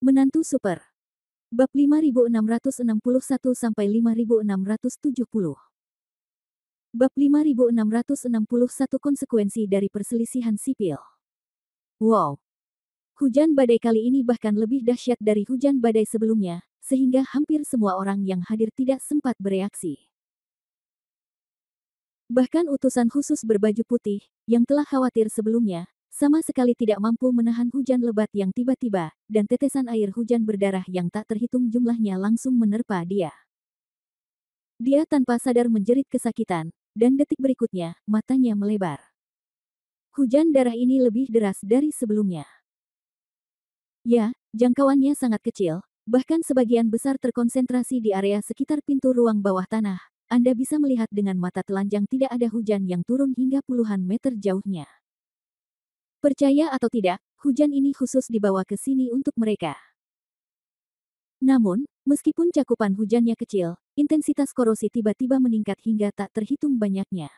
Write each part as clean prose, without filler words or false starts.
Menantu Super. Bab 5661 sampai 5670. Bab 5661 Konsekuensi dari perselisihan sipil. Wow. Hujan badai kali ini bahkan lebih dahsyat dari hujan badai sebelumnya, sehingga hampir semua orang yang hadir tidak sempat bereaksi. Bahkan utusan khusus berbaju putih, yang telah khawatir sebelumnya, sama sekali tidak mampu menahan hujan lebat yang tiba-tiba, dan tetesan air hujan berdarah yang tak terhitung jumlahnya langsung menerpa dia. Dia tanpa sadar menjerit kesakitan, dan detik berikutnya, matanya melebar. Hujan darah ini lebih deras dari sebelumnya. Ya, jangkauannya sangat kecil, bahkan sebagian besar terkonsentrasi di area sekitar pintu ruang bawah tanah. Anda bisa melihat dengan mata telanjang tidak ada hujan yang turun hingga puluhan meter jauhnya. Percaya atau tidak, hujan ini khusus dibawa ke sini untuk mereka. Namun, meskipun cakupan hujannya kecil, intensitas korosi tiba-tiba meningkat hingga tak terhitung banyaknya.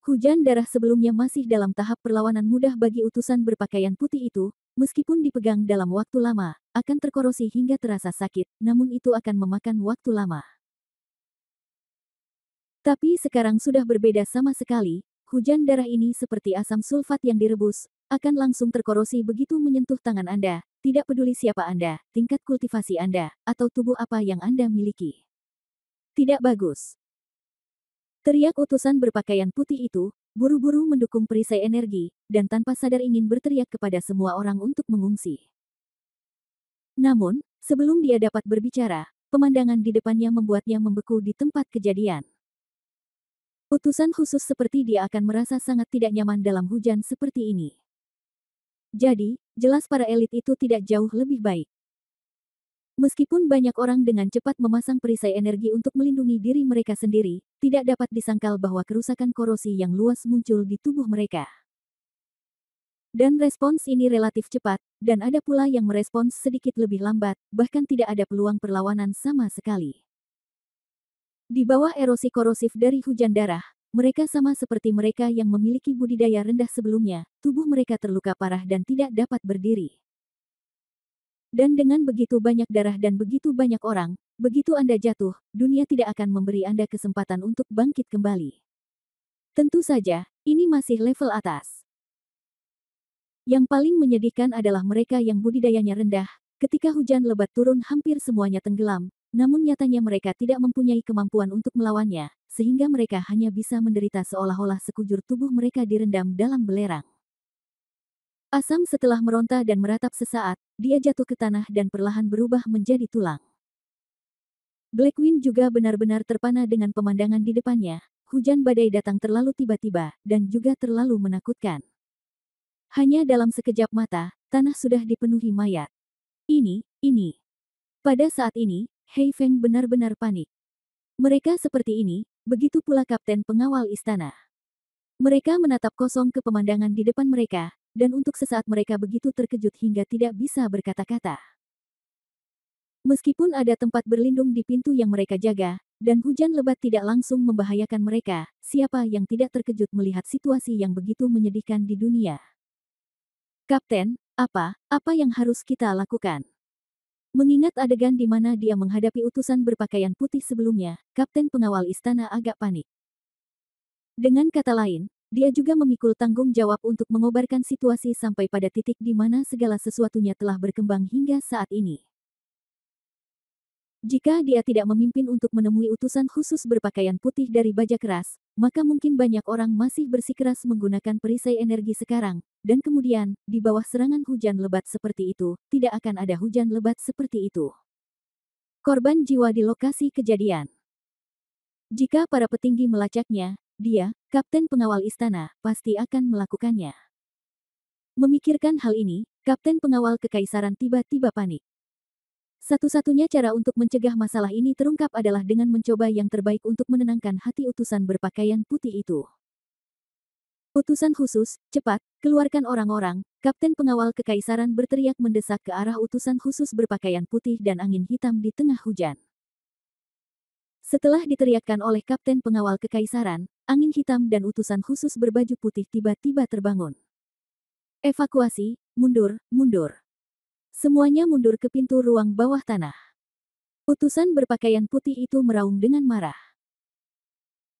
Hujan darah sebelumnya masih dalam tahap perlawanan mudah bagi utusan berpakaian putih itu, meskipun dipegang dalam waktu lama, akan terkorosi hingga terasa sakit, namun itu akan memakan waktu lama. Tapi sekarang sudah berbeda sama sekali. Hujan darah ini seperti asam sulfat yang direbus, akan langsung terkorosi begitu menyentuh tangan Anda, tidak peduli siapa Anda, tingkat kultivasi Anda, atau tubuh apa yang Anda miliki. Tidak bagus. Teriak utusan berpakaian putih itu, buru-buru mendukung perisai energi, dan tanpa sadar ingin berteriak kepada semua orang untuk mengungsi. Namun, sebelum dia dapat berbicara, pemandangan di depannya membuatnya membeku di tempat kejadian. Utusan khusus seperti dia akan merasa sangat tidak nyaman dalam hujan seperti ini. Jadi, jelas para elit itu tidak jauh lebih baik. Meskipun banyak orang dengan cepat memasang perisai energi untuk melindungi diri mereka sendiri, tidak dapat disangkal bahwa kerusakan korosi yang luas muncul di tubuh mereka. Dan respons ini relatif cepat, dan ada pula yang merespons sedikit lebih lambat, bahkan tidak ada peluang perlawanan sama sekali. Di bawah erosi korosif dari hujan darah, mereka sama seperti mereka yang memiliki budidaya rendah sebelumnya, tubuh mereka terluka parah dan tidak dapat berdiri. Dan dengan begitu banyak darah dan begitu banyak orang, begitu Anda jatuh, dunia tidak akan memberi Anda kesempatan untuk bangkit kembali. Tentu saja, ini masih level atas. Yang paling menyedihkan adalah mereka yang budidayanya rendah, ketika hujan lebat turun hampir semuanya tenggelam, namun nyatanya mereka tidak mempunyai kemampuan untuk melawannya, sehingga mereka hanya bisa menderita seolah-olah sekujur tubuh mereka direndam dalam belerang. Asam setelah meronta dan meratap sesaat, dia jatuh ke tanah dan perlahan berubah menjadi tulang. Blackwing juga benar-benar terpana dengan pemandangan di depannya, hujan badai datang terlalu tiba-tiba, dan juga terlalu menakutkan. Hanya dalam sekejap mata, tanah sudah dipenuhi mayat. Ini. Pada saat ini, Hei Feng benar-benar panik. Mereka seperti ini, begitu pula kapten pengawal istana. Mereka menatap kosong ke pemandangan di depan mereka, dan untuk sesaat mereka begitu terkejut hingga tidak bisa berkata-kata. Meskipun ada tempat berlindung di pintu yang mereka jaga, dan hujan lebat tidak langsung membahayakan mereka, siapa yang tidak terkejut melihat situasi yang begitu menyedihkan di dunia? Kapten, apa yang harus kita lakukan? Mengingat adegan di mana dia menghadapi utusan berpakaian putih sebelumnya, kapten pengawal istana agak panik. Dengan kata lain, dia juga memikul tanggung jawab untuk mengobarkan situasi sampai pada titik di mana segala sesuatunya telah berkembang hingga saat ini. Jika dia tidak memimpin untuk menemui utusan khusus berpakaian putih dari baja keras, maka mungkin banyak orang masih bersikeras menggunakan perisai energi sekarang, dan kemudian, di bawah serangan hujan lebat seperti itu, tidak akan ada hujan lebat seperti itu. Korban jiwa di lokasi kejadian. Jika para petinggi melacaknya, dia, kapten pengawal istana, pasti akan melakukannya. Memikirkan hal ini, kapten pengawal kekaisaran tiba-tiba panik. Satu-satunya cara untuk mencegah masalah ini terungkap adalah dengan mencoba yang terbaik untuk menenangkan hati utusan berpakaian putih itu. Utusan khusus, cepat, keluarkan orang-orang, kapten pengawal kekaisaran berteriak mendesak ke arah utusan khusus berpakaian putih dan angin hitam di tengah hujan. Setelah diteriakkan oleh kapten pengawal kekaisaran, angin hitam dan utusan khusus berbaju putih tiba-tiba terbangun. Evakuasi, mundur. Semuanya mundur ke pintu ruang bawah tanah. Utusan berpakaian putih itu meraung dengan marah.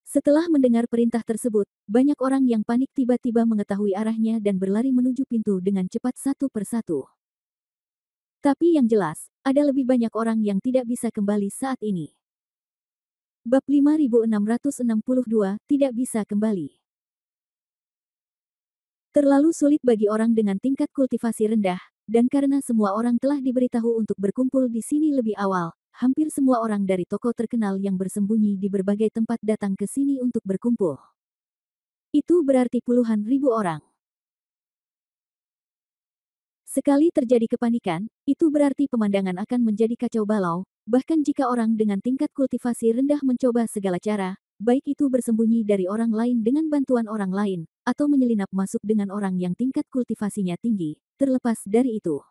Setelah mendengar perintah tersebut, banyak orang yang panik tiba-tiba mengetahui arahnya dan berlari menuju pintu dengan cepat satu persatu. Tapi yang jelas, ada lebih banyak orang yang tidak bisa kembali saat ini. Bab 5662, tidak bisa kembali. Terlalu sulit bagi orang dengan tingkat kultivasi rendah, dan karena semua orang telah diberitahu untuk berkumpul di sini lebih awal, hampir semua orang dari toko terkenal yang bersembunyi di berbagai tempat datang ke sini untuk berkumpul. Itu berarti puluhan ribu orang. Sekali terjadi kepanikan, itu berarti pemandangan akan menjadi kacau balau, bahkan jika orang dengan tingkat kultivasi rendah mencoba segala cara, baik itu bersembunyi dari orang lain dengan bantuan orang lain, atau menyelinap masuk dengan orang yang tingkat kultivasinya tinggi, terlepas dari itu.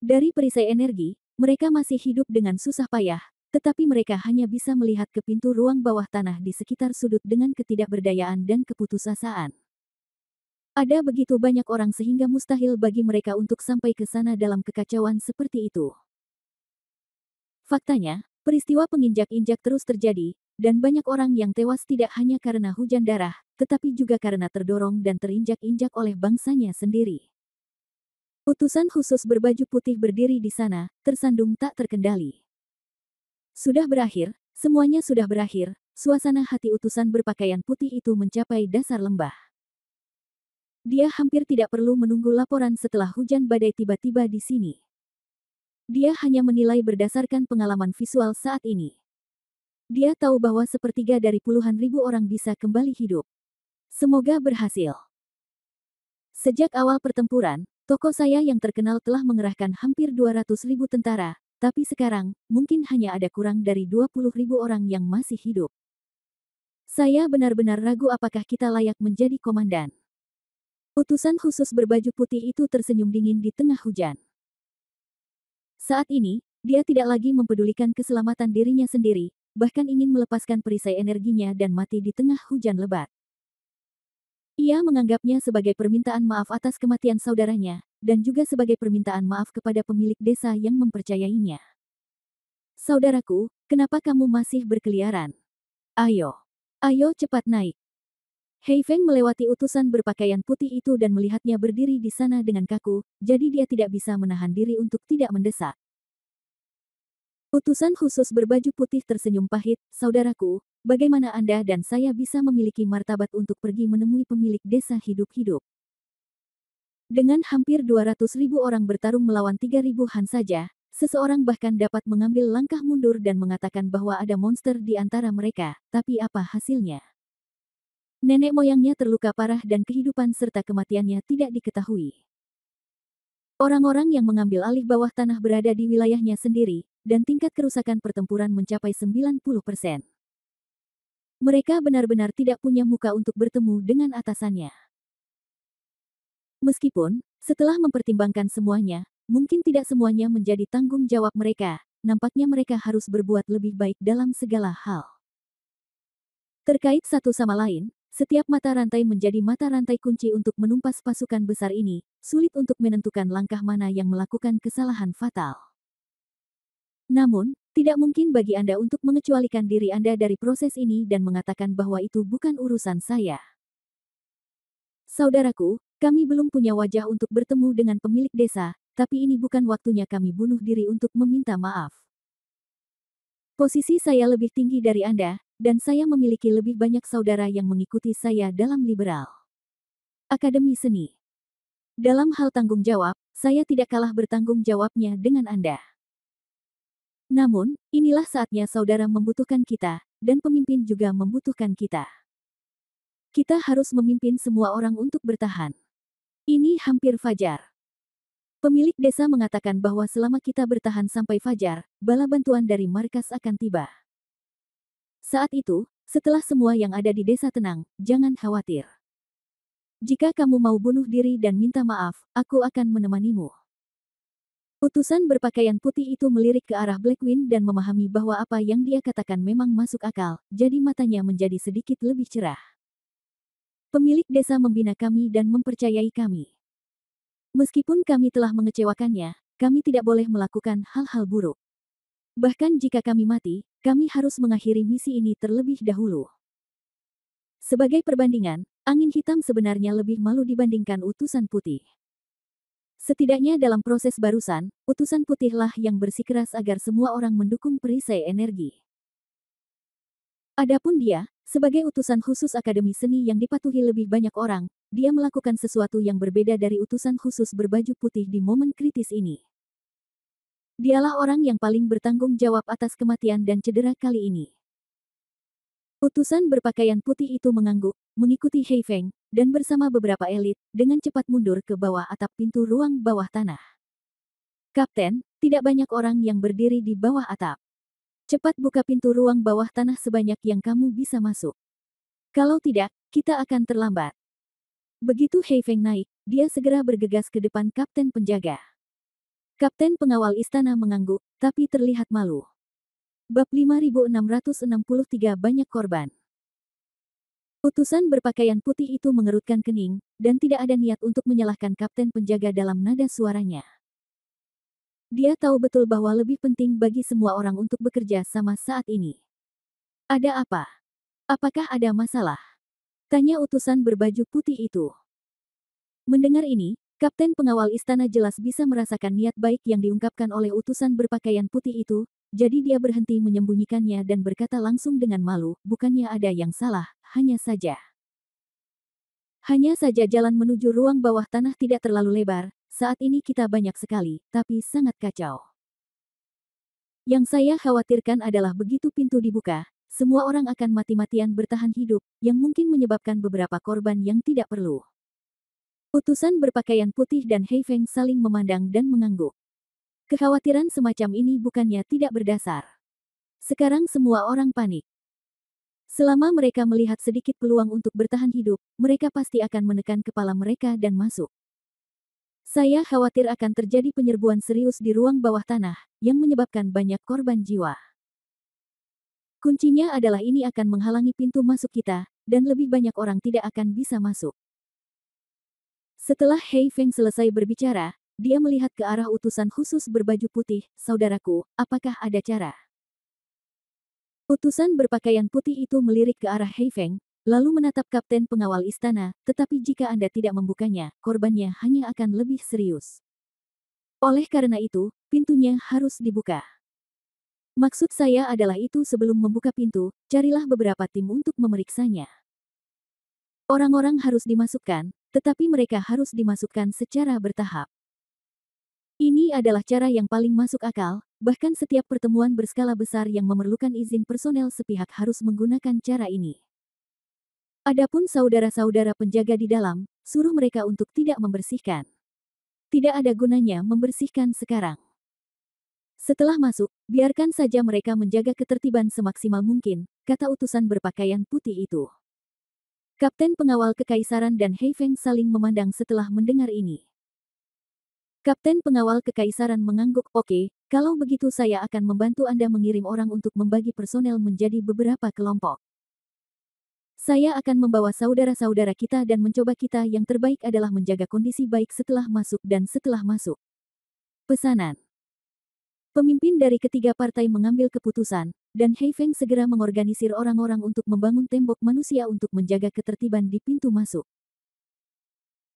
Dari perisai energi, mereka masih hidup dengan susah payah, tetapi mereka hanya bisa melihat ke pintu ruang bawah tanah di sekitar sudut dengan ketidakberdayaan dan keputusasaan. Ada begitu banyak orang sehingga mustahil bagi mereka untuk sampai ke sana dalam kekacauan seperti itu. Faktanya, peristiwa penginjak-injak terus terjadi, dan banyak orang yang tewas tidak hanya karena hujan darah, tetapi juga karena terdorong dan terinjak-injak oleh bangsanya sendiri. Utusan khusus berbaju putih berdiri di sana, tersandung tak terkendali. Sudah berakhir, semuanya sudah berakhir, suasana hati utusan berpakaian putih itu mencapai dasar lembah. Dia hampir tidak perlu menunggu laporan setelah hujan badai tiba-tiba di sini. Dia hanya menilai berdasarkan pengalaman visual saat ini. Dia tahu bahwa sepertiga dari puluhan ribu orang bisa kembali hidup. Semoga berhasil. Sejak awal pertempuran, toko saya yang terkenal telah mengerahkan hampir 200.000 tentara, tapi sekarang, mungkin hanya ada kurang dari 20.000 orang yang masih hidup. Saya benar-benar ragu apakah kita layak menjadi komandan. Utusan khusus berbaju putih itu tersenyum dingin di tengah hujan. Saat ini, dia tidak lagi mempedulikan keselamatan dirinya sendiri, bahkan ingin melepaskan perisai energinya dan mati di tengah hujan lebat. Ia menganggapnya sebagai permintaan maaf atas kematian saudaranya, dan juga sebagai permintaan maaf kepada pemilik desa yang mempercayainya. Saudaraku, kenapa kamu masih berkeliaran? Ayo. Ayo cepat naik. Hei Feng melewati utusan berpakaian putih itu dan melihatnya berdiri di sana dengan kaku, jadi dia tidak bisa menahan diri untuk tidak mendesak. Utusan khusus berbaju putih tersenyum pahit, saudaraku, bagaimana Anda dan saya bisa memiliki martabat untuk pergi menemui pemilik desa hidup-hidup? Dengan hampir 200.000 orang bertarung melawan 3.000 Han saja, seseorang bahkan dapat mengambil langkah mundur dan mengatakan bahwa ada monster di antara mereka, tapi apa hasilnya? Nenek moyangnya terluka parah dan kehidupan serta kematiannya tidak diketahui. Orang-orang yang mengambil alih bawah tanah berada di wilayahnya sendiri, dan tingkat kerusakan pertempuran mencapai 90%. Mereka benar-benar tidak punya muka untuk bertemu dengan atasannya. Meskipun, setelah mempertimbangkan semuanya, mungkin tidak semuanya menjadi tanggung jawab mereka, nampaknya mereka harus berbuat lebih baik dalam segala hal. Terkait satu sama lain, setiap mata rantai menjadi mata rantai kunci untuk menumpas pasukan besar ini, sulit untuk menentukan langkah mana yang melakukan kesalahan fatal. Namun, tidak mungkin bagi Anda untuk mengecualikan diri Anda dari proses ini dan mengatakan bahwa itu bukan urusan saya. Saudaraku, kami belum punya wajah untuk bertemu dengan pemilik desa, tapi ini bukan waktunya kami bunuh diri untuk meminta maaf. Posisi saya lebih tinggi dari Anda, dan saya memiliki lebih banyak saudara yang mengikuti saya dalam liberal. Akademi Seni. Dalam hal tanggung jawab, saya tidak kalah bertanggung jawabnya dengan Anda. Namun, inilah saatnya saudara membutuhkan kita, dan pemimpin juga membutuhkan kita. Kita harus memimpin semua orang untuk bertahan. Ini hampir fajar. Pemilik desa mengatakan bahwa selama kita bertahan sampai fajar, bala bantuan dari markas akan tiba. Saat itu, setelah semua yang ada di desa tenang, jangan khawatir. Jika kamu mau bunuh diri dan minta maaf, aku akan menemanimu. Utusan berpakaian putih itu melirik ke arah Blackwing dan memahami bahwa apa yang dia katakan memang masuk akal, jadi matanya menjadi sedikit lebih cerah. Pemilik desa membina kami dan mempercayai kami. Meskipun kami telah mengecewakannya, kami tidak boleh melakukan hal-hal buruk. Bahkan jika kami mati, kami harus mengakhiri misi ini terlebih dahulu. Sebagai perbandingan, angin hitam sebenarnya lebih malu dibandingkan utusan putih. Setidaknya dalam proses barusan, utusan putihlah yang bersikeras agar semua orang mendukung perisai energi. Adapun dia, sebagai utusan khusus Akademi Seni yang dipatuhi lebih banyak orang, dia melakukan sesuatu yang berbeda dari utusan khusus berbaju putih di momen kritis ini. Dialah orang yang paling bertanggung jawab atas kematian dan cedera kali ini. Utusan berpakaian putih itu mengangguk, mengikuti Hei Feng, dan bersama beberapa elit, dengan cepat mundur ke bawah atap pintu ruang bawah tanah. Kapten, tidak banyak orang yang berdiri di bawah atap. Cepat buka pintu ruang bawah tanah sebanyak yang kamu bisa masuk. Kalau tidak, kita akan terlambat. Begitu Hei Feng naik, dia segera bergegas ke depan kapten penjaga. Kapten pengawal istana mengangguk, tapi terlihat malu. Bab 5663 Banyak korban. Utusan berpakaian putih itu mengerutkan kening, dan tidak ada niat untuk menyalahkan kapten penjaga dalam nada suaranya. Dia tahu betul bahwa lebih penting bagi semua orang untuk bekerja sama saat ini. Ada apa? Apakah ada masalah? Tanya utusan berbaju putih itu. Mendengar ini, kapten pengawal istana jelas bisa merasakan niat baik yang diungkapkan oleh utusan berpakaian putih itu, jadi dia berhenti menyembunyikannya dan berkata langsung dengan malu, bukannya ada yang salah, hanya saja. Hanya saja jalan menuju ruang bawah tanah tidak terlalu lebar, saat ini kita banyak sekali, tapi sangat kacau. Yang saya khawatirkan adalah begitu pintu dibuka, semua orang akan mati-matian bertahan hidup, yang mungkin menyebabkan beberapa korban yang tidak perlu. Utusan berpakaian putih dan Hei Feng saling memandang dan mengangguk. Kekhawatiran semacam ini bukannya tidak berdasar. Sekarang semua orang panik. Selama mereka melihat sedikit peluang untuk bertahan hidup, mereka pasti akan menekan kepala mereka dan masuk. Saya khawatir akan terjadi penyerbuan serius di ruang bawah tanah, yang menyebabkan banyak korban jiwa. Kuncinya adalah ini akan menghalangi pintu masuk kita, dan lebih banyak orang tidak akan bisa masuk. Setelah Hei Feng selesai berbicara, dia melihat ke arah utusan khusus berbaju putih, saudaraku, apakah ada cara? Utusan berpakaian putih itu melirik ke arah Hei Feng, lalu menatap kapten pengawal istana, tetapi jika Anda tidak membukanya, korbannya hanya akan lebih serius. Oleh karena itu, pintunya harus dibuka. Maksud saya adalah itu sebelum membuka pintu, carilah beberapa tim untuk memeriksanya. Orang-orang harus dimasukkan, tetapi mereka harus dimasukkan secara bertahap. Ini adalah cara yang paling masuk akal, bahkan setiap pertemuan berskala besar yang memerlukan izin personel sepihak harus menggunakan cara ini. Adapun saudara-saudara penjaga di dalam, suruh mereka untuk tidak membersihkan. Tidak ada gunanya membersihkan sekarang. Setelah masuk, biarkan saja mereka menjaga ketertiban semaksimal mungkin, kata utusan berpakaian putih itu. Kapten pengawal kekaisaran dan Hei Feng saling memandang setelah mendengar ini. Kapten pengawal kekaisaran mengangguk, oke, kalau begitu saya akan membantu Anda mengirim orang untuk membagi personel menjadi beberapa kelompok. Saya akan membawa saudara-saudara kita dan mencoba kita yang terbaik adalah menjaga kondisi baik setelah masuk dan setelah masuk. Pesanan. Pemimpin dari ketiga partai mengambil keputusan, dan Hei Feng segera mengorganisir orang-orang untuk membangun tembok manusia untuk menjaga ketertiban di pintu masuk.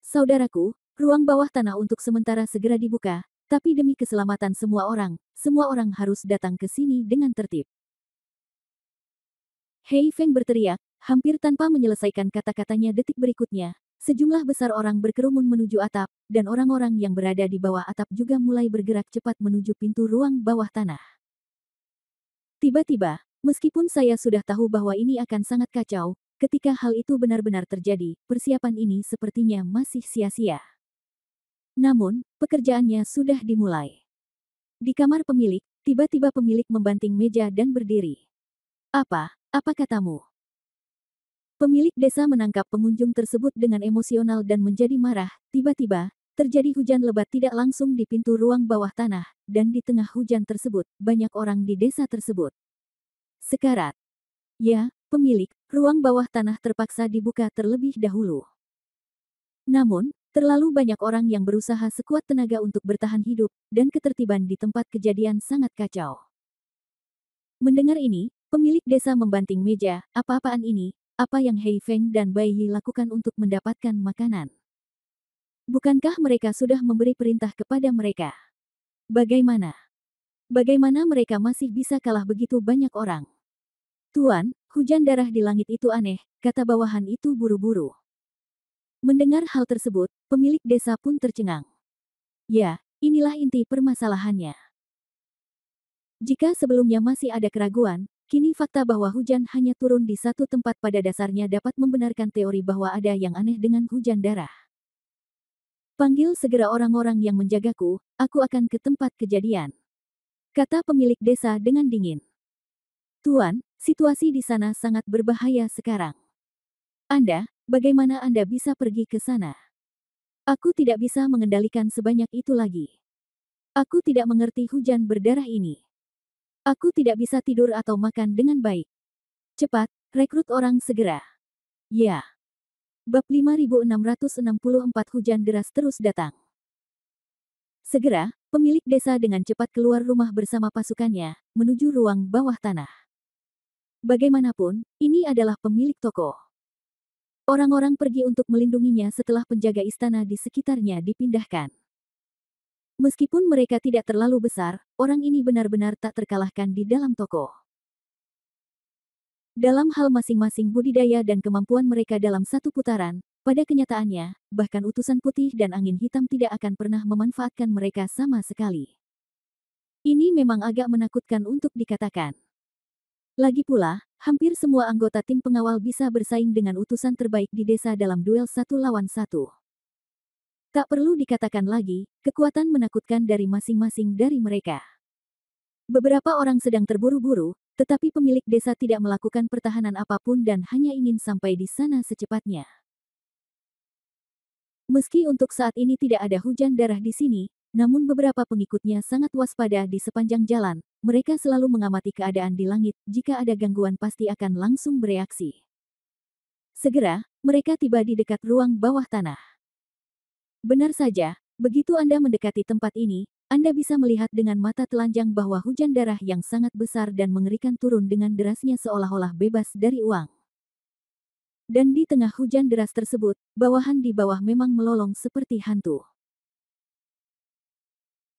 Saudaraku, ruang bawah tanah untuk sementara segera dibuka, tapi demi keselamatan semua orang harus datang ke sini dengan tertib. Hei Feng berteriak, hampir tanpa menyelesaikan kata-katanya detik berikutnya, sejumlah besar orang berkerumun menuju atap, dan orang-orang yang berada di bawah atap juga mulai bergerak cepat menuju pintu ruang bawah tanah. Tiba-tiba, meskipun saya sudah tahu bahwa ini akan sangat kacau, ketika hal itu benar-benar terjadi, persiapan ini sepertinya masih sia-sia. Namun, pekerjaannya sudah dimulai. Di kamar pemilik, tiba-tiba pemilik membanting meja dan berdiri. Apa katamu? Pemilik desa menangkap pengunjung tersebut dengan emosional dan menjadi marah. Tiba-tiba, terjadi hujan lebat tidak langsung di pintu ruang bawah tanah, dan di tengah hujan tersebut, banyak orang di desa tersebut. Sekarat. Ya, pemilik, ruang bawah tanah terpaksa dibuka terlebih dahulu. Namun, Terlalu banyak orang yang berusaha sekuat tenaga untuk bertahan hidup, dan ketertiban di tempat kejadian sangat kacau. Mendengar ini, pemilik desa membanting meja. Apa-apaan ini? Apa yang Hei Feng dan Bai Yi lakukan untuk mendapatkan makanan? Bukankah mereka sudah memberi perintah kepada mereka? Bagaimana? Bagaimana mereka masih bisa kalah begitu banyak orang? Tuan, hujan darah di langit itu aneh, kata bawahan itu buru-buru. Mendengar hal tersebut, pemilik desa pun tercengang. Ya, inilah inti permasalahannya. Jika sebelumnya masih ada keraguan, kini fakta bahwa hujan hanya turun di satu tempat pada dasarnya dapat membenarkan teori bahwa ada yang aneh dengan hujan darah. Panggil segera orang-orang yang menjagaku, aku akan ke tempat kejadian, kata pemilik desa dengan dingin. Tuan, situasi di sana sangat berbahaya sekarang. Bagaimana Anda bisa pergi ke sana? Aku tidak bisa mengendalikan sebanyak itu lagi. Aku tidak mengerti hujan berdarah ini. Aku tidak bisa tidur atau makan dengan baik. Cepat, rekrut orang segera. Ya. Bab 5664 hujan deras terus datang. Segera, pemilik desa dengan cepat keluar rumah bersama pasukannya, menuju ruang bawah tanah. Bagaimanapun, ini adalah pemilik toko. Orang-orang pergi untuk melindunginya setelah penjaga istana di sekitarnya dipindahkan. Meskipun mereka tidak terlalu besar, orang ini benar-benar tak terkalahkan di dalam toko. Dalam hal masing-masing budidaya dan kemampuan mereka dalam satu putaran, pada kenyataannya, bahkan utusan putih dan angin hitam tidak akan pernah memanfaatkan mereka sama sekali. Ini memang agak menakutkan untuk dikatakan. Lagi pula, hampir semua anggota tim pengawal bisa bersaing dengan utusan terbaik di desa dalam duel 1 lawan 1. Tak perlu dikatakan lagi, kekuatan menakutkan dari masing-masing dari mereka. Beberapa orang sedang terburu-buru, tetapi pemilik desa tidak melakukan pertahanan apapun dan hanya ingin sampai di sana secepatnya. Meski untuk saat ini tidak ada hujan darah di sini, namun beberapa pengikutnya sangat waspada di sepanjang jalan. Mereka selalu mengamati keadaan di langit, jika ada gangguan pasti akan langsung bereaksi. Segera, mereka tiba di dekat ruang bawah tanah. Benar saja, begitu Anda mendekati tempat ini, Anda bisa melihat dengan mata telanjang bahwa hujan darah yang sangat besar dan mengerikan turun dengan derasnya seolah-olah bebas dari uang. Dan di tengah hujan deras tersebut, bawahan di bawah memang melolong seperti hantu.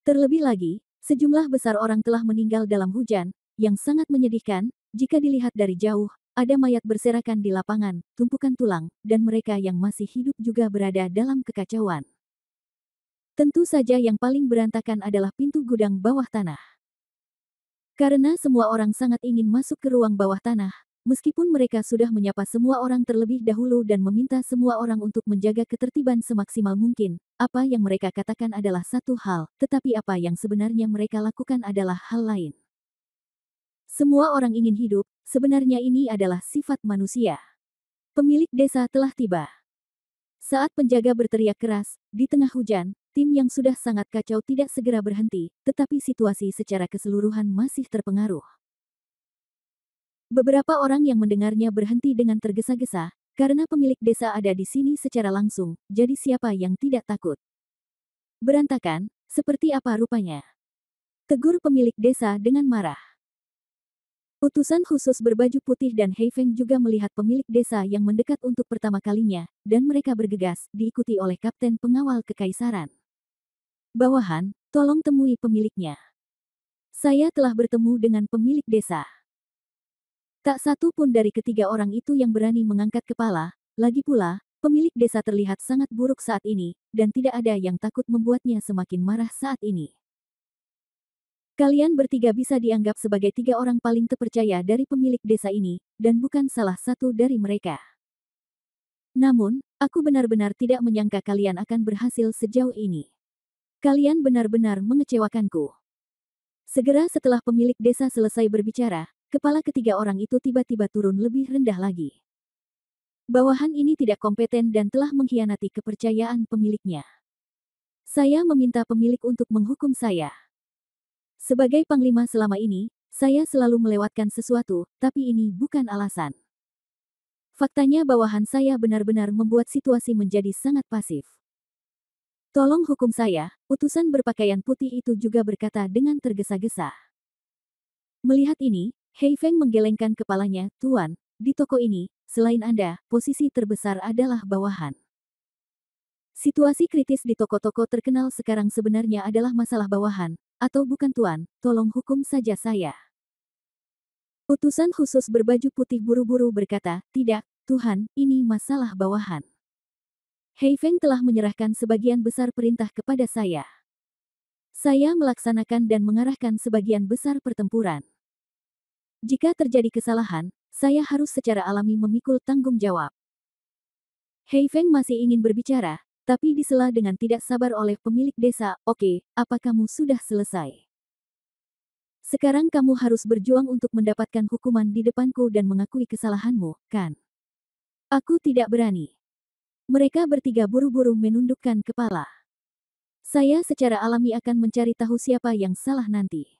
Terlebih lagi, sejumlah besar orang telah meninggal dalam hujan, yang sangat menyedihkan. Jika dilihat dari jauh, ada mayat berserakan di lapangan, tumpukan tulang, dan mereka yang masih hidup juga berada dalam kekacauan. Tentu saja yang paling berantakan adalah pintu gudang bawah tanah. Karena semua orang sangat ingin masuk ke ruang bawah tanah, meskipun mereka sudah menyapa semua orang terlebih dahulu dan meminta semua orang untuk menjaga ketertiban semaksimal mungkin, apa yang mereka katakan adalah satu hal, tetapi apa yang sebenarnya mereka lakukan adalah hal lain. Semua orang ingin hidup, sebenarnya ini adalah sifat manusia. Pemilik desa telah tiba. Saat penjaga berteriak keras, di tengah hujan, tim yang sudah sangat kacau tidak segera berhenti, tetapi situasi secara keseluruhan masih terpengaruh. Beberapa orang yang mendengarnya berhenti dengan tergesa-gesa, karena pemilik desa ada di sini secara langsung, jadi siapa yang tidak takut? Berantakan, seperti apa rupanya? Tegur pemilik desa dengan marah. Utusan khusus berbaju putih dan Hei Feng juga melihat pemilik desa yang mendekat untuk pertama kalinya, dan mereka bergegas, diikuti oleh kapten pengawal kekaisaran. Bawahan, tolong temui pemiliknya. Saya telah bertemu dengan pemilik desa. Tak satu pun dari ketiga orang itu yang berani mengangkat kepala, lagi pula, pemilik desa terlihat sangat buruk saat ini, dan tidak ada yang takut membuatnya semakin marah saat ini. Kalian bertiga bisa dianggap sebagai 3 orang paling terpercaya dari pemilik desa ini, dan bukan salah satu dari mereka. Namun, aku benar-benar tidak menyangka kalian akan berhasil sejauh ini. Kalian benar-benar mengecewakanku. Segera setelah pemilik desa selesai berbicara, kepala ketiga orang itu tiba-tiba turun lebih rendah lagi. Bawahan ini tidak kompeten dan telah mengkhianati kepercayaan pemiliknya. Saya meminta pemilik untuk menghukum saya. Sebagai panglima selama ini, saya selalu melewatkan sesuatu, tapi ini bukan alasan. Faktanya bawahan saya benar-benar membuat situasi menjadi sangat pasif. Tolong hukum saya, utusan berpakaian putih itu juga berkata dengan tergesa-gesa. Melihat ini, Hei Feng menggelengkan kepalanya, Tuan, di toko ini, selain Anda, posisi terbesar adalah bawahan. Situasi kritis di toko-toko terkenal sekarang sebenarnya adalah masalah bawahan, atau bukan Tuan, tolong hukum saja saya. Utusan khusus berbaju putih buru-buru berkata, tidak, Tuhan, ini masalah bawahan. Hei Feng telah menyerahkan sebagian besar perintah kepada saya. Saya melaksanakan dan mengarahkan sebagian besar pertempuran. Jika terjadi kesalahan, saya harus secara alami memikul tanggung jawab. Hei Feng masih ingin berbicara, tapi disela dengan tidak sabar oleh pemilik desa. Oke, apa kamu sudah selesai? Sekarang kamu harus berjuang untuk mendapatkan hukuman di depanku dan mengakui kesalahanmu, kan? Aku tidak berani. Mereka bertiga buru-buru menundukkan kepala. Saya secara alami akan mencari tahu siapa yang salah nanti.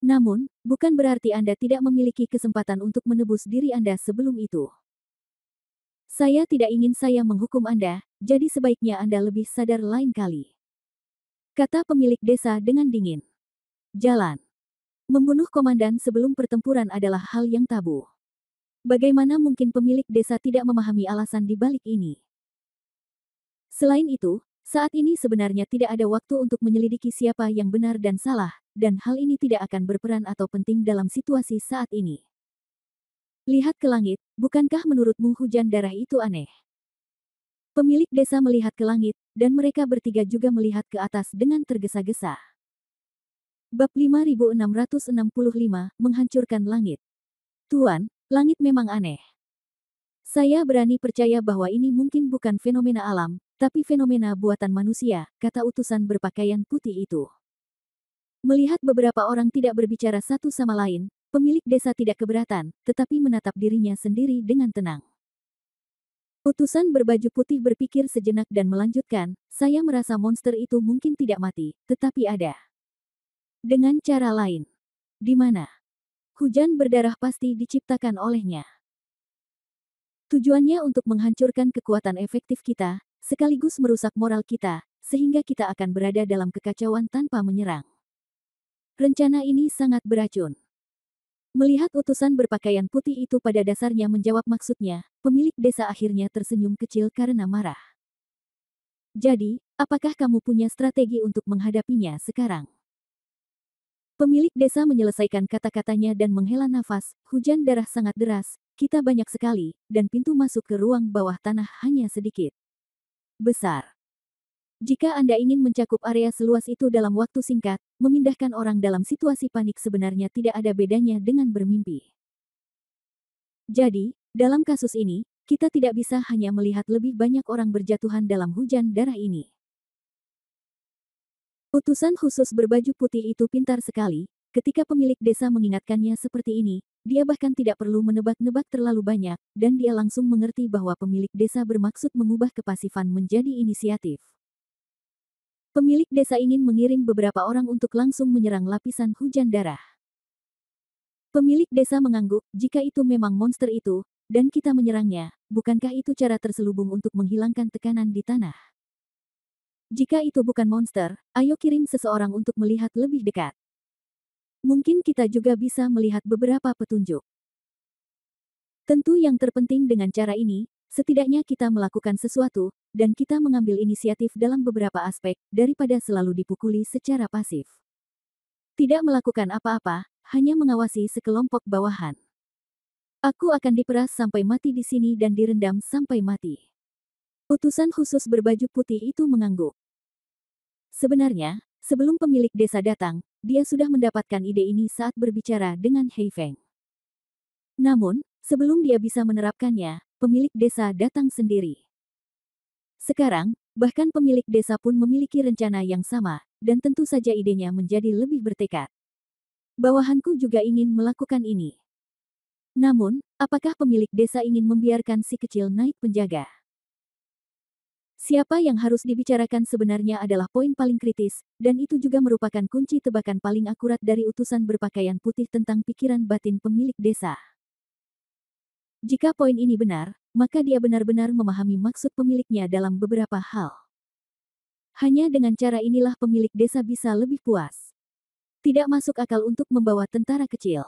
Namun, bukan berarti Anda tidak memiliki kesempatan untuk menebus diri Anda sebelum itu. Saya tidak ingin saya menghukum Anda, jadi sebaiknya Anda lebih sadar lain kali. Kata pemilik desa dengan dingin. Jalan. Membunuh komandan sebelum pertempuran adalah hal yang tabu. Bagaimana mungkin pemilik desa tidak memahami alasan di balik ini? Selain itu, saat ini sebenarnya tidak ada waktu untuk menyelidiki siapa yang benar dan salah, dan hal ini tidak akan berperan atau penting dalam situasi saat ini. Lihat ke langit, bukankah menurutmu hujan darah itu aneh? Pemilik desa melihat ke langit, dan mereka bertiga juga melihat ke atas dengan tergesa-gesa. Bab 5665, Menghancurkan Langit. Tuan, langit memang aneh. Saya berani percaya bahwa ini mungkin bukan fenomena alam, tapi fenomena buatan manusia, kata utusan berpakaian putih itu. Melihat beberapa orang tidak berbicara satu sama lain, pemilik desa tidak keberatan, tetapi menatap dirinya sendiri dengan tenang. Utusan berbaju putih berpikir sejenak dan melanjutkan, saya merasa monster itu mungkin tidak mati, tetapi ada. Dengan cara lain. Di mana? Hujan berdarah pasti diciptakan olehnya. Tujuannya untuk menghancurkan kekuatan efektif kita, sekaligus merusak moral kita, sehingga kita akan berada dalam kekacauan tanpa menyerang. Rencana ini sangat beracun. Melihat utusan berpakaian putih itu pada dasarnya menjawab maksudnya, pemilik desa akhirnya tersenyum kecil karena marah. Jadi, apakah kamu punya strategi untuk menghadapinya sekarang? Pemilik desa menyelesaikan kata-katanya dan menghela nafas, hujan darah sangat deras, kita banyak sekali, dan pintu masuk ke ruang bawah tanah hanya sedikit. Besar. Jika Anda ingin mencakup area seluas itu dalam waktu singkat, memindahkan orang dalam situasi panik sebenarnya tidak ada bedanya dengan bermimpi. Jadi, dalam kasus ini, kita tidak bisa hanya melihat lebih banyak orang berjatuhan dalam hujan darah ini. Utusan khusus berbaju putih itu pintar sekali, ketika pemilik desa mengingatkannya seperti ini, dia bahkan tidak perlu menebak-nebak terlalu banyak, dan dia langsung mengerti bahwa pemilik desa bermaksud mengubah kepasifan menjadi inisiatif. Pemilik desa ingin mengirim beberapa orang untuk langsung menyerang lapisan hujan darah. Pemilik desa mengangguk, jika itu memang monster itu, dan kita menyerangnya, bukankah itu cara terselubung untuk menghilangkan tekanan di tanah? Jika itu bukan monster, ayo kirim seseorang untuk melihat lebih dekat. Mungkin kita juga bisa melihat beberapa petunjuk. Tentu yang terpenting dengan cara ini, setidaknya kita melakukan sesuatu, dan kita mengambil inisiatif dalam beberapa aspek, daripada selalu dipukuli secara pasif. Tidak melakukan apa-apa, hanya mengawasi sekelompok bawahan. Aku akan diperas sampai mati di sini dan direndam sampai mati. Utusan khusus berbaju putih itu mengangguk. Sebenarnya, sebelum pemilik desa datang, dia sudah mendapatkan ide ini saat berbicara dengan Hei Feng. Namun, sebelum dia bisa menerapkannya, pemilik desa datang sendiri. Sekarang, bahkan pemilik desa pun memiliki rencana yang sama, dan tentu saja idenya menjadi lebih bertekad. Bawahanku juga ingin melakukan ini. Namun, apakah pemilik desa ingin membiarkan si kecil naik penjaga? Siapa yang harus dibicarakan sebenarnya adalah poin paling kritis, dan itu juga merupakan kunci tebakan paling akurat dari utusan berpakaian putih tentang pikiran batin pemilik desa. Jika poin ini benar, maka dia benar-benar memahami maksud pemiliknya dalam beberapa hal. Hanya dengan cara inilah pemilik desa bisa lebih puas. Tidak masuk akal untuk membawa tentara kecil.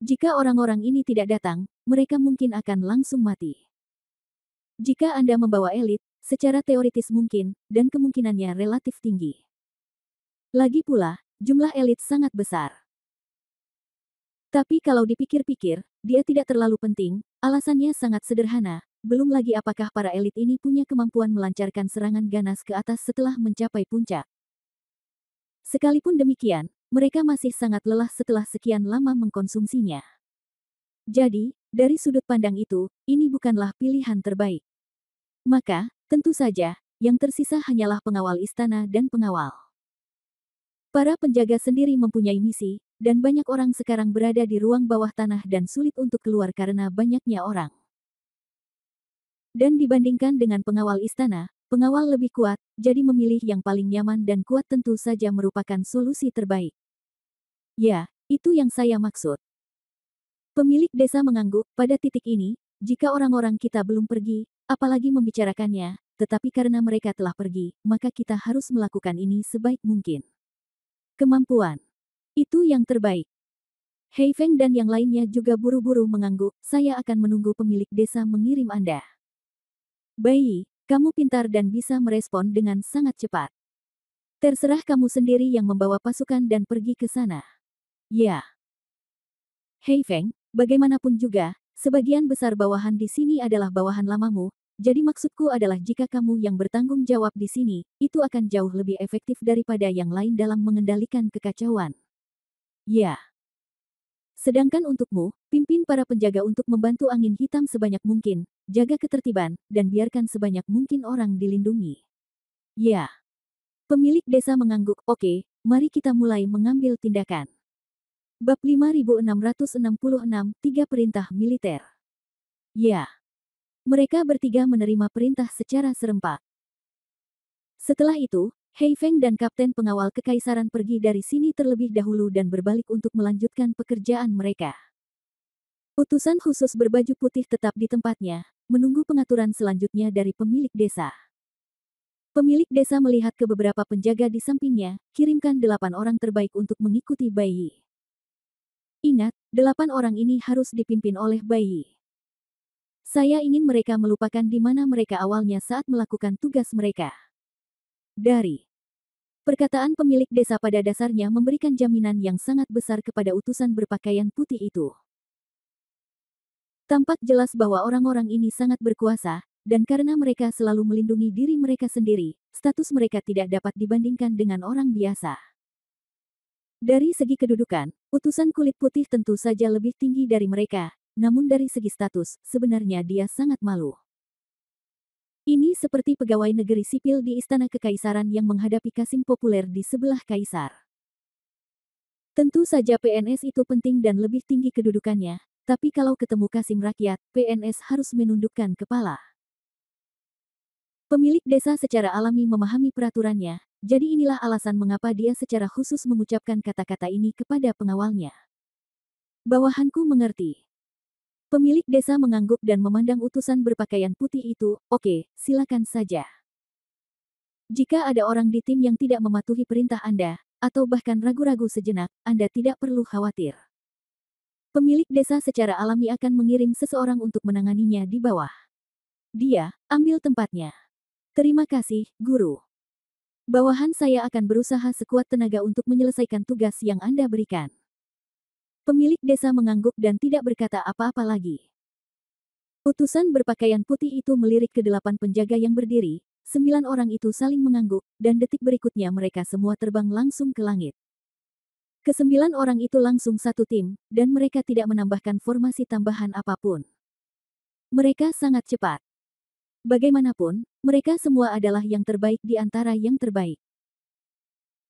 Jika orang-orang ini tidak datang, mereka mungkin akan langsung mati. Jika Anda membawa elit, secara teoritis mungkin, dan kemungkinannya relatif tinggi. Lagi pula, jumlah elit sangat besar. Tapi kalau dipikir-pikir, dia tidak terlalu penting, alasannya sangat sederhana, belum lagi apakah para elit ini punya kemampuan melancarkan serangan ganas ke atas setelah mencapai puncak. Sekalipun demikian, mereka masih sangat lelah setelah sekian lama mengkonsumsinya. Jadi, dari sudut pandang itu, ini bukanlah pilihan terbaik. Maka, tentu saja, yang tersisa hanyalah pengawal istana dan pengawal. Para penjaga sendiri mempunyai misi, dan banyak orang sekarang berada di ruang bawah tanah dan sulit untuk keluar karena banyaknya orang. Dan dibandingkan dengan pengawal istana, pengawal lebih kuat, jadi memilih yang paling nyaman dan kuat tentu saja merupakan solusi terbaik. Ya, itu yang saya maksud. Pemilik desa mengangguk, pada titik ini, jika orang-orang kita belum pergi, apalagi membicarakannya, tetapi karena mereka telah pergi, maka kita harus melakukan ini sebaik mungkin. Kemampuan. Itu yang terbaik. Hei Feng dan yang lainnya juga buru-buru mengangguk, saya akan menunggu pemilik desa mengirim Anda. Bai, kamu pintar dan bisa merespon dengan sangat cepat. Terserah kamu sendiri yang membawa pasukan dan pergi ke sana. Ya. Hei Feng, bagaimanapun juga, sebagian besar bawahan di sini adalah bawahan lamamu, jadi maksudku adalah jika kamu yang bertanggung jawab di sini, itu akan jauh lebih efektif daripada yang lain dalam mengendalikan kekacauan. Ya. Sedangkan untukmu, pimpin para penjaga untuk membantu angin hitam sebanyak mungkin, jaga ketertiban, dan biarkan sebanyak mungkin orang dilindungi. Ya. Pemilik desa mengangguk, oke, mari kita mulai mengambil tindakan. Bab 5666, 3 Perintah Militer. Ya. Mereka bertiga menerima perintah secara serempak. Setelah itu, Hei Feng dan Kapten Pengawal Kekaisaran pergi dari sini terlebih dahulu dan berbalik untuk melanjutkan pekerjaan mereka. Utusan khusus berbaju putih tetap di tempatnya, menunggu pengaturan selanjutnya dari pemilik desa. Pemilik desa melihat ke beberapa penjaga di sampingnya, kirimkan 8 orang terbaik untuk mengikuti Bai Yi. Ingat, 8 orang ini harus dipimpin oleh Bai Yi. Saya ingin mereka melupakan di mana mereka awalnya saat melakukan tugas mereka. Dari perkataan pemilik desa pada dasarnya memberikan jaminan yang sangat besar kepada utusan berpakaian putih itu. Tampak jelas bahwa orang-orang ini sangat berkuasa, dan karena mereka selalu melindungi diri mereka sendiri, status mereka tidak dapat dibandingkan dengan orang biasa. Dari segi kedudukan, utusan kulit putih tentu saja lebih tinggi dari mereka, namun dari segi status, sebenarnya dia sangat malu. Ini seperti pegawai negeri sipil di Istana Kekaisaran yang menghadapi kasing populer di sebelah kaisar. Tentu saja PNS itu penting dan lebih tinggi kedudukannya, tapi kalau ketemu kasim rakyat, PNS harus menundukkan kepala. Pemilik desa secara alami memahami peraturannya, jadi inilah alasan mengapa dia secara khusus mengucapkan kata-kata ini kepada pengawalnya. Bawahanku mengerti. Pemilik desa mengangguk dan memandang utusan berpakaian putih itu, oke, silakan saja. Jika ada orang di tim yang tidak mematuhi perintah Anda, atau bahkan ragu-ragu sejenak, Anda tidak perlu khawatir. Pemilik desa secara alami akan mengirim seseorang untuk menanganinya di bawah. Dia, ambil tempatnya. Terima kasih, Guru. Bawahan saya akan berusaha sekuat tenaga untuk menyelesaikan tugas yang Anda berikan. Pemilik desa mengangguk dan tidak berkata apa-apa lagi. Utusan berpakaian putih itu melirik ke 8 penjaga yang berdiri, 9 orang itu saling mengangguk, dan detik berikutnya mereka semua terbang langsung ke langit. Ke-9 orang itu langsung satu tim, dan mereka tidak menambahkan formasi tambahan apapun. Mereka sangat cepat. Bagaimanapun, mereka semua adalah yang terbaik di antara yang terbaik.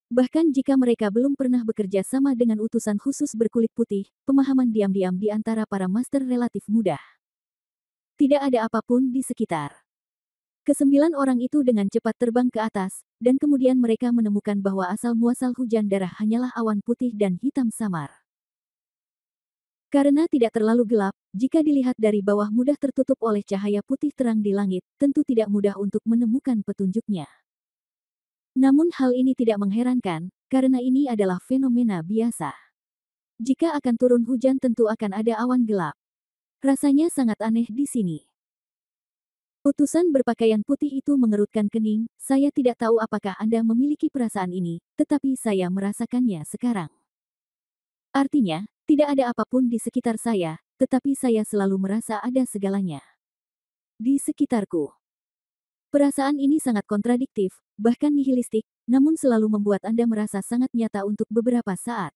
Bahkan jika mereka belum pernah bekerja sama dengan utusan khusus berkulit putih, pemahaman diam-diam di antara para master relatif mudah. Tidak ada apapun di sekitar. Ke-9 orang itu dengan cepat terbang ke atas, dan kemudian mereka menemukan bahwa asal-muasal hujan darah hanyalah awan putih dan hitam samar. Karena tidak terlalu gelap, jika dilihat dari bawah mudah tertutup oleh cahaya putih terang di langit, tentu tidak mudah untuk menemukan petunjuknya. Namun hal ini tidak mengherankan, karena ini adalah fenomena biasa. Jika akan turun hujan tentu akan ada awan gelap. Rasanya sangat aneh di sini. Utusan berpakaian putih itu mengerutkan kening, saya tidak tahu apakah Anda memiliki perasaan ini, tetapi saya merasakannya sekarang. Artinya, tidak ada apapun di sekitar saya, tetapi saya selalu merasa ada segalanya di sekitarku. Perasaan ini sangat kontradiktif, bahkan nihilistik, namun selalu membuat Anda merasa sangat nyata untuk beberapa saat.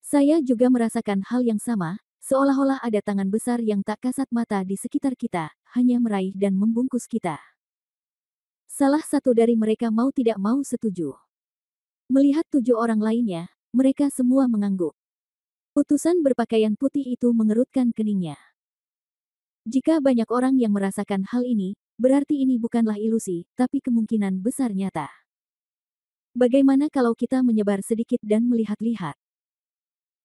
Saya juga merasakan hal yang sama, seolah-olah ada tangan besar yang tak kasat mata di sekitar kita, hanya meraih dan membungkus kita. Salah satu dari mereka mau tidak mau setuju. Melihat 7 orang lainnya, mereka semua mengangguk. Utusan berpakaian putih itu mengerutkan keningnya. Jika banyak orang yang merasakan hal ini, berarti ini bukanlah ilusi, tapi kemungkinan besar nyata. Bagaimana kalau kita menyebar sedikit dan melihat-lihat?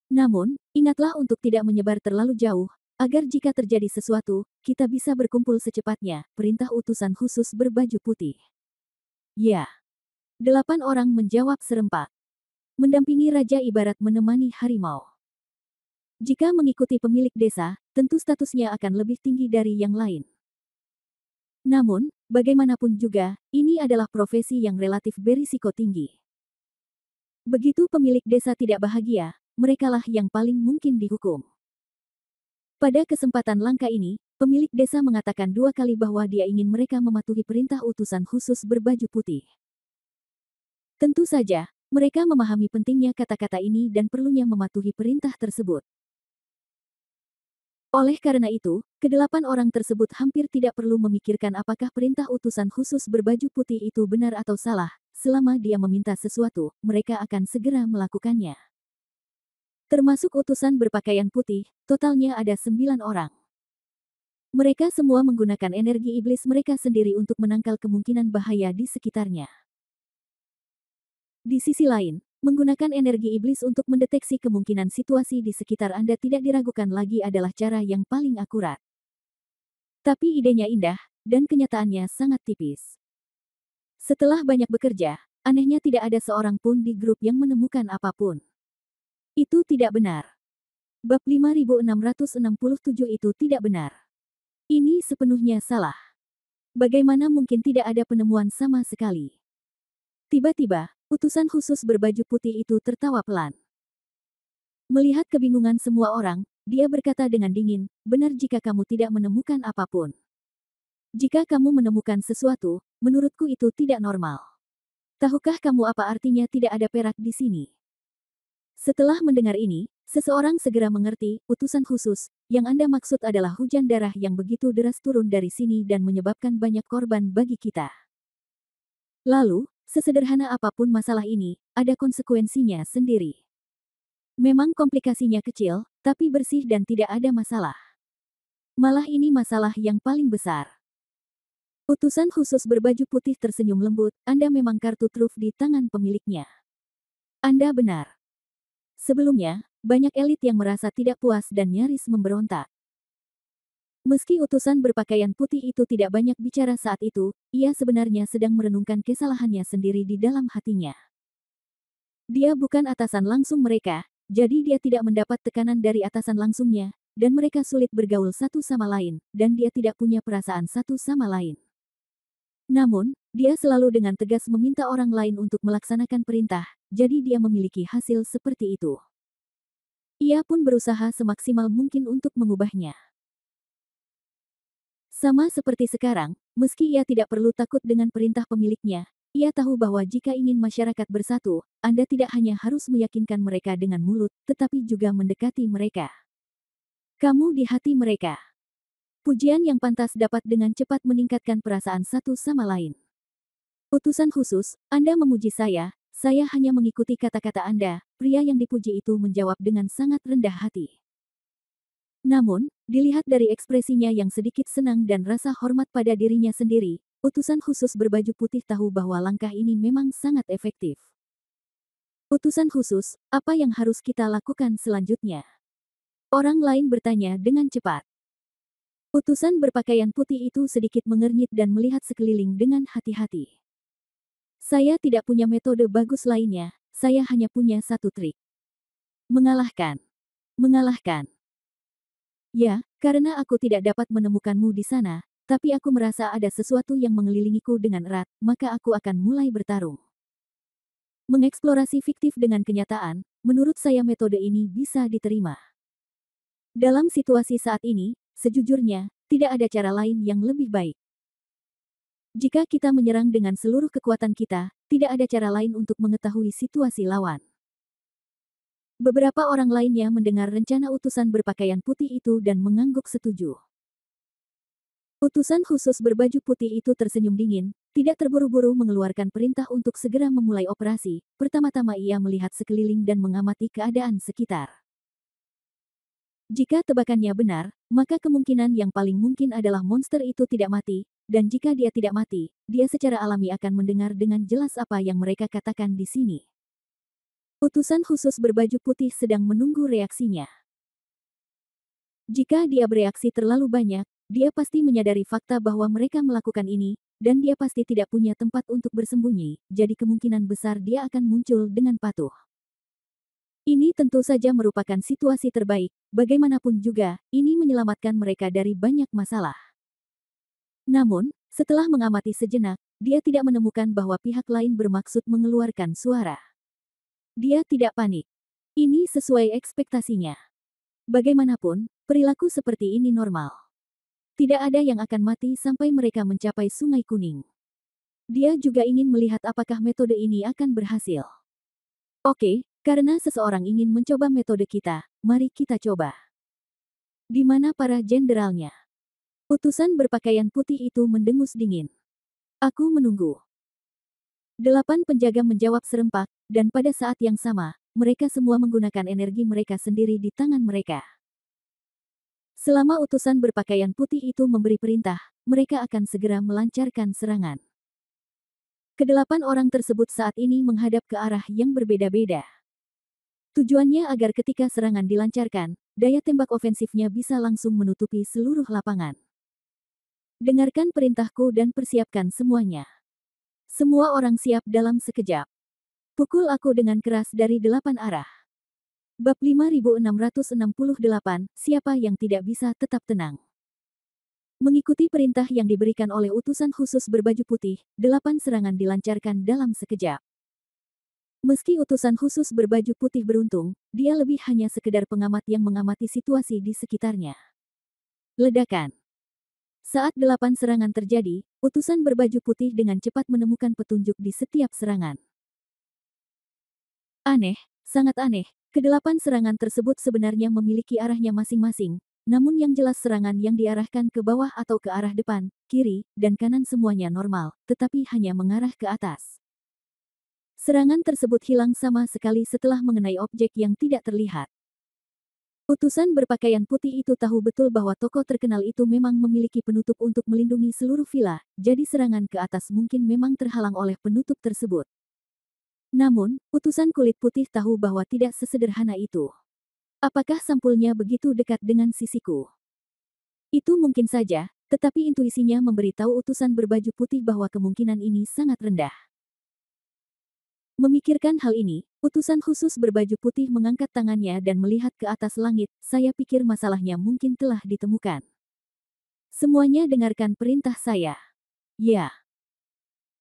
Namun, ingatlah untuk tidak menyebar terlalu jauh, agar jika terjadi sesuatu, kita bisa berkumpul secepatnya, perintah utusan khusus berbaju putih. Ya. 8 orang menjawab serempak. Mendampingi raja ibarat menemani harimau. Jika mengikuti pemilik desa, tentu statusnya akan lebih tinggi dari yang lain. Namun, bagaimanapun juga, ini adalah profesi yang relatif berisiko tinggi. Begitu pemilik desa tidak bahagia, merekalah yang paling mungkin dihukum. Pada kesempatan langka ini, pemilik desa mengatakan 2 kali bahwa dia ingin mereka mematuhi perintah utusan khusus berbaju putih. Tentu saja, mereka memahami pentingnya kata-kata ini dan perlunya mematuhi perintah tersebut. Oleh karena itu, ke-8 orang tersebut hampir tidak perlu memikirkan apakah perintah utusan khusus berbaju putih itu benar atau salah, selama dia meminta sesuatu, mereka akan segera melakukannya. Termasuk utusan berpakaian putih, totalnya ada 9 orang. Mereka semua menggunakan energi iblis mereka sendiri untuk menangkal kemungkinan bahaya di sekitarnya. Di sisi lain, menggunakan energi iblis untuk mendeteksi kemungkinan situasi di sekitar Anda tidak diragukan lagi adalah cara yang paling akurat. Tapi idenya indah, dan kenyataannya sangat tipis. Setelah banyak bekerja, anehnya tidak ada seorang pun di grup yang menemukan apapun. Itu tidak benar. Bab 5667 itu tidak benar. Ini sepenuhnya salah. Bagaimana mungkin tidak ada penemuan sama sekali? Tiba-tiba, utusan khusus berbaju putih itu tertawa pelan. Melihat kebingungan semua orang, dia berkata dengan dingin, benar jika kamu tidak menemukan apapun. Jika kamu menemukan sesuatu, menurutku itu tidak normal. Tahukah kamu apa artinya tidak ada perak di sini? Setelah mendengar ini, seseorang segera mengerti, utusan khusus, yang Anda maksud adalah hujan darah yang begitu deras turun dari sini dan menyebabkan banyak korban bagi kita. Lalu, sesederhana apapun masalah ini, ada konsekuensinya sendiri. Memang komplikasinya kecil, tapi bersih dan tidak ada masalah. Malah ini masalah yang paling besar. Utusan khusus berbaju putih tersenyum lembut, Anda memang kartu truf di tangan pemiliknya. Anda benar. Sebelumnya, banyak elit yang merasa tidak puas dan nyaris memberontak. Meski utusan berpakaian putih itu tidak banyak bicara saat itu, ia sebenarnya sedang merenungkan kesalahannya sendiri di dalam hatinya. Dia bukan atasan langsung mereka, jadi dia tidak mendapat tekanan dari atasan langsungnya, dan mereka sulit bergaul satu sama lain, dan dia tidak punya perasaan satu sama lain. Namun, dia selalu dengan tegas meminta orang lain untuk melaksanakan perintah, jadi dia memiliki hasil seperti itu. Ia pun berusaha semaksimal mungkin untuk mengubahnya. Sama seperti sekarang, meski ia tidak perlu takut dengan perintah pemiliknya, ia tahu bahwa jika ingin masyarakat bersatu, Anda tidak hanya harus meyakinkan mereka dengan mulut, tetapi juga mendekati mereka. Kamu di hati mereka. Pujian yang pantas dapat dengan cepat meningkatkan perasaan satu sama lain. Utusan khusus, Anda memuji saya hanya mengikuti kata-kata Anda, pria yang dipuji itu menjawab dengan sangat rendah hati. Namun, dilihat dari ekspresinya yang sedikit senang dan rasa hormat pada dirinya sendiri, utusan khusus berbaju putih tahu bahwa langkah ini memang sangat efektif. Utusan khusus, apa yang harus kita lakukan selanjutnya? Orang lain bertanya dengan cepat. Utusan berpakaian putih itu sedikit mengernyit dan melihat sekeliling dengan hati-hati. Saya tidak punya metode bagus lainnya, saya hanya punya satu trik. Mengalahkan. Mengalahkan. Ya, karena aku tidak dapat menemukanmu di sana, tapi aku merasa ada sesuatu yang mengelilingiku dengan erat, maka aku akan mulai bertarung. Mengeksplorasi fiktif dengan kenyataan, menurut saya metode ini bisa diterima. Dalam situasi saat ini, sejujurnya, tidak ada cara lain yang lebih baik. Jika kita menyerang dengan seluruh kekuatan kita, tidak ada cara lain untuk mengetahui situasi lawan. Beberapa orang lainnya mendengar rencana utusan berpakaian putih itu dan mengangguk setuju. Utusan khusus berbaju putih itu tersenyum dingin, tidak terburu-buru mengeluarkan perintah untuk segera memulai operasi. Pertama-tama ia melihat sekeliling dan mengamati keadaan sekitar. Jika tebakannya benar, maka kemungkinan yang paling mungkin adalah monster itu tidak mati, dan jika dia tidak mati, dia secara alami akan mendengar dengan jelas apa yang mereka katakan di sini. Utusan khusus berbaju putih sedang menunggu reaksinya. Jika dia bereaksi terlalu banyak, dia pasti menyadari fakta bahwa mereka melakukan ini, dan dia pasti tidak punya tempat untuk bersembunyi, jadi kemungkinan besar dia akan muncul dengan patuh. Ini tentu saja merupakan situasi terbaik, bagaimanapun juga, ini menyelamatkan mereka dari banyak masalah. Namun, setelah mengamati sejenak, dia tidak menemukan bahwa pihak lain bermaksud mengeluarkan suara. Dia tidak panik. Ini sesuai ekspektasinya. Bagaimanapun, perilaku seperti ini normal. Tidak ada yang akan mati sampai mereka mencapai Sungai Kuning. Dia juga ingin melihat apakah metode ini akan berhasil. Oke, karena seseorang ingin mencoba metode kita, mari kita coba. Di mana para jenderalnya? Utusan berpakaian putih itu mendengus dingin. Aku menunggu. 8 penjaga menjawab serempak, dan pada saat yang sama, mereka semua menggunakan energi mereka sendiri di tangan mereka. Selama utusan berpakaian putih itu memberi perintah, mereka akan segera melancarkan serangan. Kedelapan orang tersebut saat ini menghadap ke arah yang berbeda-beda. Tujuannya agar ketika serangan dilancarkan, daya tembak ofensifnya bisa langsung menutupi seluruh lapangan. Dengarkan perintahku dan persiapkan semuanya. Semua orang siap dalam sekejap. Pukul aku dengan keras dari 8 arah. Bab 5668, siapa yang tidak bisa tetap tenang. Mengikuti perintah yang diberikan oleh utusan khusus berbaju putih, 8 serangan dilancarkan dalam sekejap. Meski utusan khusus berbaju putih beruntung, dia lebih hanya sekedar pengamat yang mengamati situasi di sekitarnya. Ledakan. Saat 8 serangan terjadi, utusan berbaju putih dengan cepat menemukan petunjuk di setiap serangan. Aneh, sangat aneh, kedelapan serangan tersebut sebenarnya memiliki arahnya masing-masing, namun yang jelas serangan yang diarahkan ke bawah atau ke arah depan, kiri, dan kanan semuanya normal, tetapi hanya mengarah ke atas. Serangan tersebut hilang sama sekali setelah mengenai objek yang tidak terlihat. Utusan berpakaian putih itu tahu betul bahwa tokoh terkenal itu memang memiliki penutup untuk melindungi seluruh villa, jadi serangan ke atas mungkin memang terhalang oleh penutup tersebut. Namun, utusan kulit putih tahu bahwa tidak sesederhana itu. Apakah sampulnya begitu dekat dengan sisiku? Itu mungkin saja, tetapi intuisinya memberitahu utusan berbaju putih bahwa kemungkinan ini sangat rendah. Memikirkan hal ini, utusan khusus berbaju putih mengangkat tangannya dan melihat ke atas langit. Saya pikir masalahnya mungkin telah ditemukan. Semuanya dengarkan perintah saya. Ya.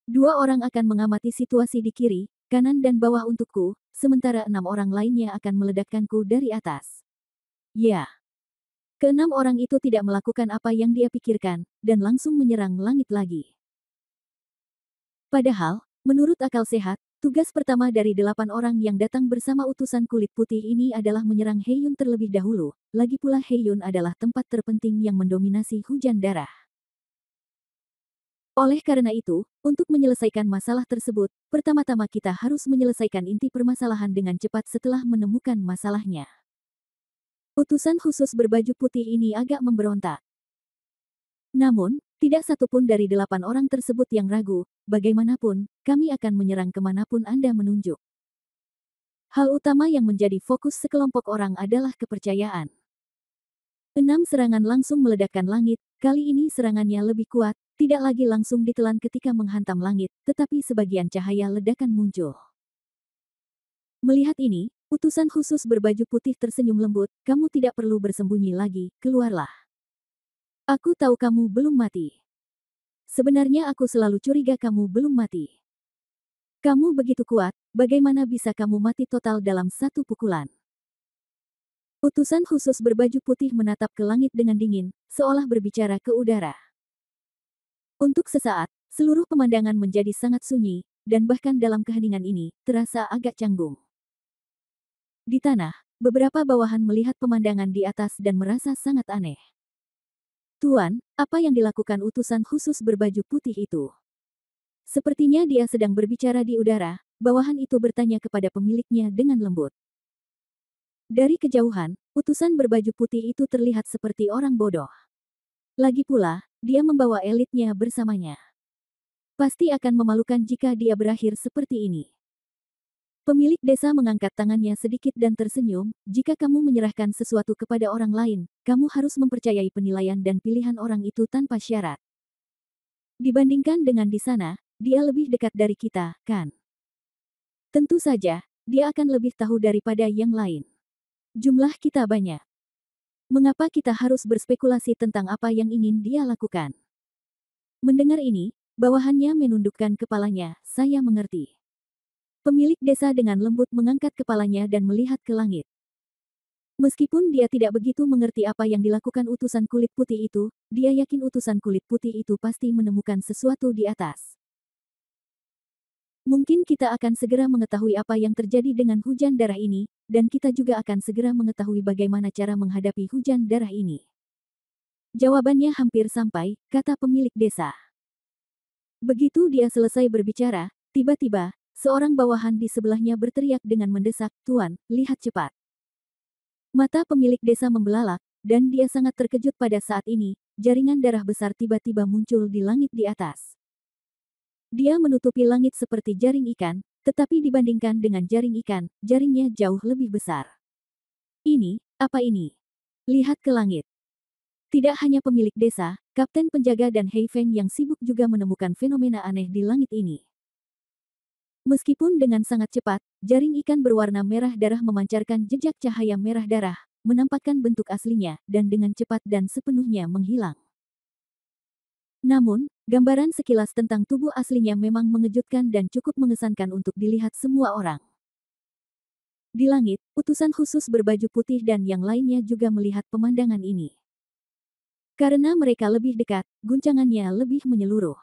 2 orang akan mengamati situasi di kiri, kanan dan bawah untukku, sementara 6 orang lainnya akan meledakkanku dari atas. Ya. Ke-6 orang itu tidak melakukan apa yang dia pikirkan, dan langsung menyerang langit lagi. Padahal, menurut akal sehat, tugas pertama dari 8 orang yang datang bersama utusan kulit putih ini adalah menyerang Heiyun terlebih dahulu, lagi pula Heiyun adalah tempat terpenting yang mendominasi hujan darah. Oleh karena itu, untuk menyelesaikan masalah tersebut, pertama-tama kita harus menyelesaikan inti permasalahan dengan cepat setelah menemukan masalahnya. Utusan khusus berbaju putih ini agak memberontak. Namun, tidak satupun dari 8 orang tersebut yang ragu, bagaimanapun, kami akan menyerang kemanapun Anda menunjuk. Hal utama yang menjadi fokus sekelompok orang adalah kepercayaan. 6 serangan langsung meledakkan langit, kali ini serangannya lebih kuat, tidak lagi langsung ditelan ketika menghantam langit, tetapi sebagian cahaya ledakan muncul. Melihat ini, utusan khusus berbaju putih tersenyum lembut, kamu tidak perlu bersembunyi lagi, keluarlah. Aku tahu kamu belum mati. Sebenarnya aku selalu curiga kamu belum mati. Kamu begitu kuat, bagaimana bisa kamu mati total dalam satu pukulan? Utusan khusus berbaju putih menatap ke langit dengan dingin, seolah berbicara ke udara. Untuk sesaat, seluruh pemandangan menjadi sangat sunyi, dan bahkan dalam keheningan ini, terasa agak canggung. Di tanah, beberapa bawahan melihat pemandangan di atas dan merasa sangat aneh. Tuan, apa yang dilakukan utusan khusus berbaju putih itu? Sepertinya dia sedang berbicara di udara, bawahan itu bertanya kepada pemiliknya dengan lembut. Dari kejauhan, utusan berbaju putih itu terlihat seperti orang bodoh. Lagi pula, dia membawa elitnya bersamanya. Pasti akan memalukan jika dia berakhir seperti ini. Pemilik desa mengangkat tangannya sedikit dan tersenyum, jika kamu menyerahkan sesuatu kepada orang lain, kamu harus mempercayai penilaian dan pilihan orang itu tanpa syarat. Dibandingkan dengan di sana, dia lebih dekat dari kita, kan? Tentu saja, dia akan lebih tahu daripada yang lain. Jumlah kita banyak. Mengapa kita harus berspekulasi tentang apa yang ingin dia lakukan? Mendengar ini, bawahannya menundukkan kepalanya, saya mengerti. Pemilik desa dengan lembut mengangkat kepalanya dan melihat ke langit. Meskipun dia tidak begitu mengerti apa yang dilakukan utusan kulit putih itu, dia yakin utusan kulit putih itu pasti menemukan sesuatu di atas. Mungkin kita akan segera mengetahui apa yang terjadi dengan hujan darah ini, dan kita juga akan segera mengetahui bagaimana cara menghadapi hujan darah ini. Jawabannya hampir sampai, kata pemilik desa. Begitu dia selesai berbicara, tiba-tiba, seorang bawahan di sebelahnya berteriak dengan mendesak, "Tuan, lihat cepat." Mata pemilik desa membelalak, dan dia sangat terkejut pada saat ini, jaringan darah besar tiba-tiba muncul di langit di atas. Dia menutupi langit seperti jaring ikan, tetapi dibandingkan dengan jaring ikan, jaringnya jauh lebih besar. Ini, apa ini? Lihat ke langit. Tidak hanya pemilik desa, kapten penjaga dan Hei Feng yang sibuk juga menemukan fenomena aneh di langit ini. Meskipun dengan sangat cepat, jaring ikan berwarna merah darah memancarkan jejak cahaya merah darah, menampakkan bentuk aslinya, dan dengan cepat dan sepenuhnya menghilang. Namun, gambaran sekilas tentang tubuh aslinya memang mengejutkan dan cukup mengesankan untuk dilihat semua orang. Di langit, utusan khusus berbaju putih dan yang lainnya juga melihat pemandangan ini. Karena mereka lebih dekat, guncangannya lebih menyeluruh.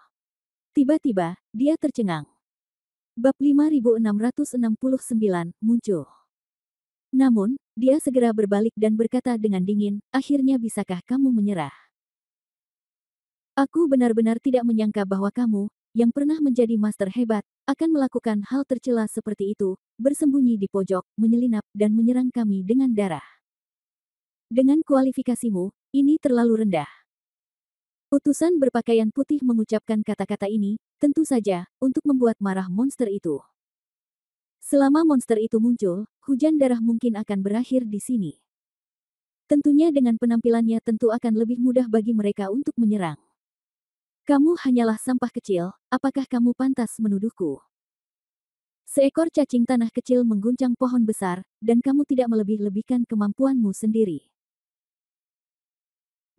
Tiba-tiba, dia tercengang. Bab 5669 muncul. Namun, dia segera berbalik dan berkata dengan dingin, "Akhirnya bisakah kamu menyerah? Aku benar-benar tidak menyangka bahwa kamu, yang pernah menjadi master hebat, akan melakukan hal tercela seperti itu, bersembunyi di pojok, menyelinap, dan menyerang kami dengan darah. Dengan kualifikasimu, ini terlalu rendah." Utusan berpakaian putih mengucapkan kata-kata ini, tentu saja, untuk membuat marah monster itu. Selama monster itu muncul, hujan darah mungkin akan berakhir di sini. Tentunya dengan penampilannya tentu akan lebih mudah bagi mereka untuk menyerang. Kamu hanyalah sampah kecil, apakah kamu pantas menuduhku? Seekor cacing tanah kecil mengguncang pohon besar, dan kamu tidak melebih-lebihkan kemampuanmu sendiri.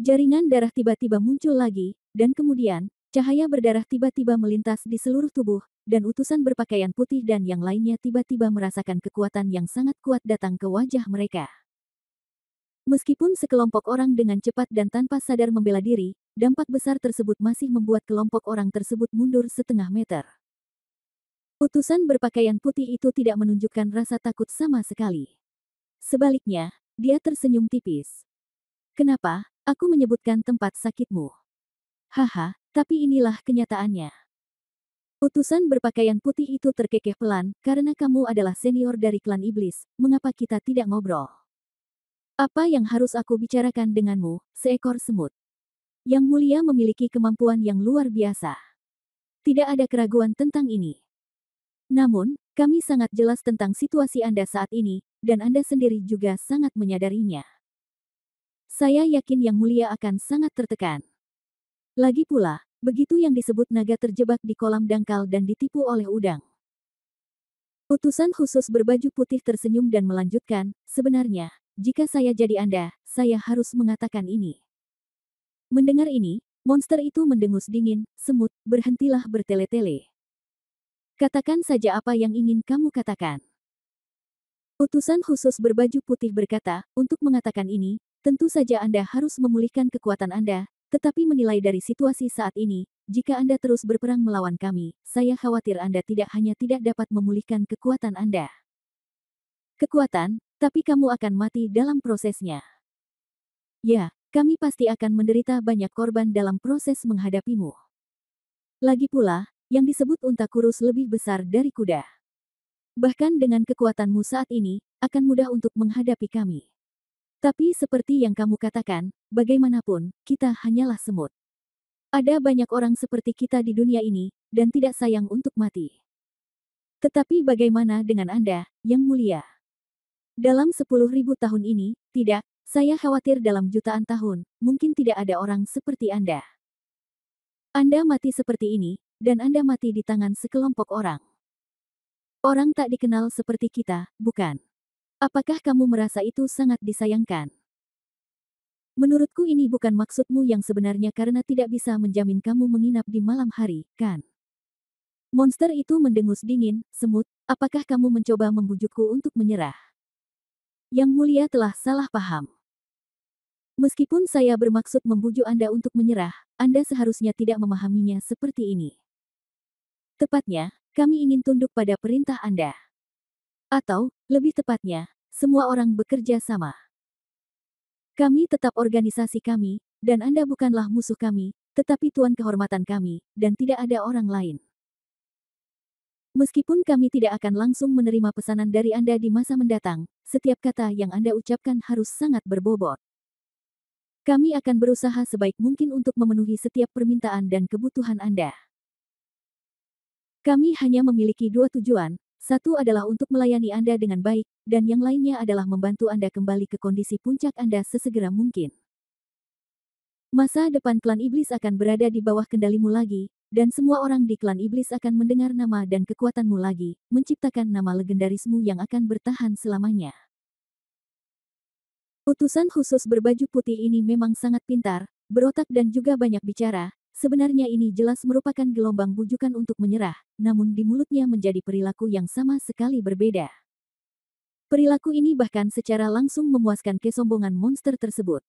Jaringan darah tiba-tiba muncul lagi, dan kemudian, cahaya berdarah tiba-tiba melintas di seluruh tubuh, dan utusan berpakaian putih dan yang lainnya tiba-tiba merasakan kekuatan yang sangat kuat datang ke wajah mereka. Meskipun sekelompok orang dengan cepat dan tanpa sadar membela diri, dampak besar tersebut masih membuat kelompok orang tersebut mundur setengah meter. Utusan berpakaian putih itu tidak menunjukkan rasa takut sama sekali. Sebaliknya, dia tersenyum tipis. "Kenapa, aku menyebutkan tempat sakitmu? Haha, tapi inilah kenyataannya." Utusan berpakaian putih itu terkekeh pelan, "Karena kamu adalah senior dari klan iblis, mengapa kita tidak ngobrol? Apa yang harus aku bicarakan denganmu, seekor semut? Yang mulia memiliki kemampuan yang luar biasa. Tidak ada keraguan tentang ini. Namun, kami sangat jelas tentang situasi Anda saat ini, dan Anda sendiri juga sangat menyadarinya. Saya yakin Yang Mulia akan sangat tertekan. Lagi pula, Begitu yang disebut naga terjebak di kolam dangkal dan ditipu oleh udang. Utusan khusus berbaju putih tersenyum dan melanjutkan, sebenarnya, jika saya jadi Anda, saya harus mengatakan ini. Mendengar ini, monster itu mendengus dingin, semut, berhentilah bertele-tele. Katakan saja apa yang ingin kamu katakan. Utusan khusus berbaju putih berkata, untuk mengatakan ini, tentu saja Anda harus memulihkan kekuatan Anda, tetapi menilai dari situasi saat ini, jika Anda terus berperang melawan kami, saya khawatir Anda tidak hanya tidak dapat memulihkan kekuatan Anda. Kekuatan, tapi kamu akan mati dalam prosesnya. Ya, kami pasti akan menderita banyak korban dalam proses menghadapimu. Lagi pula, yang disebut unta kurus lebih besar dari kuda. Bahkan dengan kekuatanmu saat ini, akan mudah untuk menghadapi kami. Tapi seperti yang kamu katakan, bagaimanapun, kita hanyalah semut. Ada banyak orang seperti kita di dunia ini, dan tidak sayang untuk mati. Tetapi bagaimana dengan Anda, Yang Mulia? Dalam 10.000 tahun ini, tidak, saya khawatir dalam jutaan tahun, mungkin tidak ada orang seperti Anda. Anda mati seperti ini, dan Anda mati di tangan sekelompok orang. Orang tak dikenal seperti kita, bukan? Apakah kamu merasa itu sangat disayangkan? Menurutku ini bukan maksudmu yang sebenarnya karena tidak bisa menjamin kamu menginap di malam hari, kan? Monster itu mendengus dingin, semut, apakah kamu mencoba membujukku untuk menyerah? Yang Mulia telah salah paham. Meskipun saya bermaksud membujuk Anda untuk menyerah, Anda seharusnya tidak memahaminya seperti ini. Tepatnya, kami ingin tunduk pada perintah Anda. Atau, lebih tepatnya, semua orang bekerja sama. Kami tetap organisasi kami, dan Anda bukanlah musuh kami, tetapi tuan kehormatan kami, dan tidak ada orang lain. Meskipun kami tidak akan langsung menerima pesanan dari Anda di masa mendatang, setiap kata yang Anda ucapkan harus sangat berbobot. Kami akan berusaha sebaik mungkin untuk memenuhi setiap permintaan dan kebutuhan Anda. Kami hanya memiliki dua tujuan, satu adalah untuk melayani Anda dengan baik, dan yang lainnya adalah membantu Anda kembali ke kondisi puncak Anda sesegera mungkin. Masa depan klan iblis akan berada di bawah kendalimu lagi, dan semua orang di klan iblis akan mendengar nama dan kekuatanmu lagi, menciptakan nama legendarismu yang akan bertahan selamanya. Utusan khusus berbaju putih ini memang sangat pintar, berotak dan juga banyak bicara. Sebenarnya ini jelas merupakan gelombang bujukan untuk menyerah, namun di mulutnya menjadi perilaku yang sama sekali berbeda. Perilaku ini bahkan secara langsung memuaskan kesombongan monster tersebut.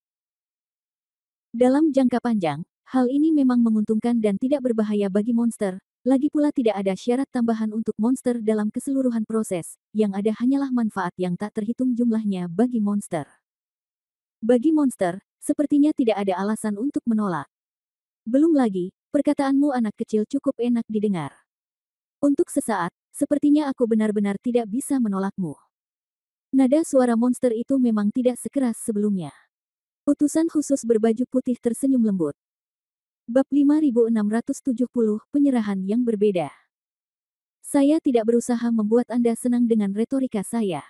Dalam jangka panjang, hal ini memang menguntungkan dan tidak berbahaya bagi monster, lagi pula tidak ada syarat tambahan untuk monster dalam keseluruhan proses, yang ada hanyalah manfaat yang tak terhitung jumlahnya bagi monster. Bagi monster, sepertinya tidak ada alasan untuk menolak. Belum lagi, perkataanmu anak kecil cukup enak didengar. Untuk sesaat, sepertinya aku benar-benar tidak bisa menolakmu. Nada suara monster itu memang tidak sekeras sebelumnya. Utusan khusus berbaju putih tersenyum lembut. Bab 5670, Penyerahan yang berbeda. Saya tidak berusaha membuat Anda senang dengan retorika saya.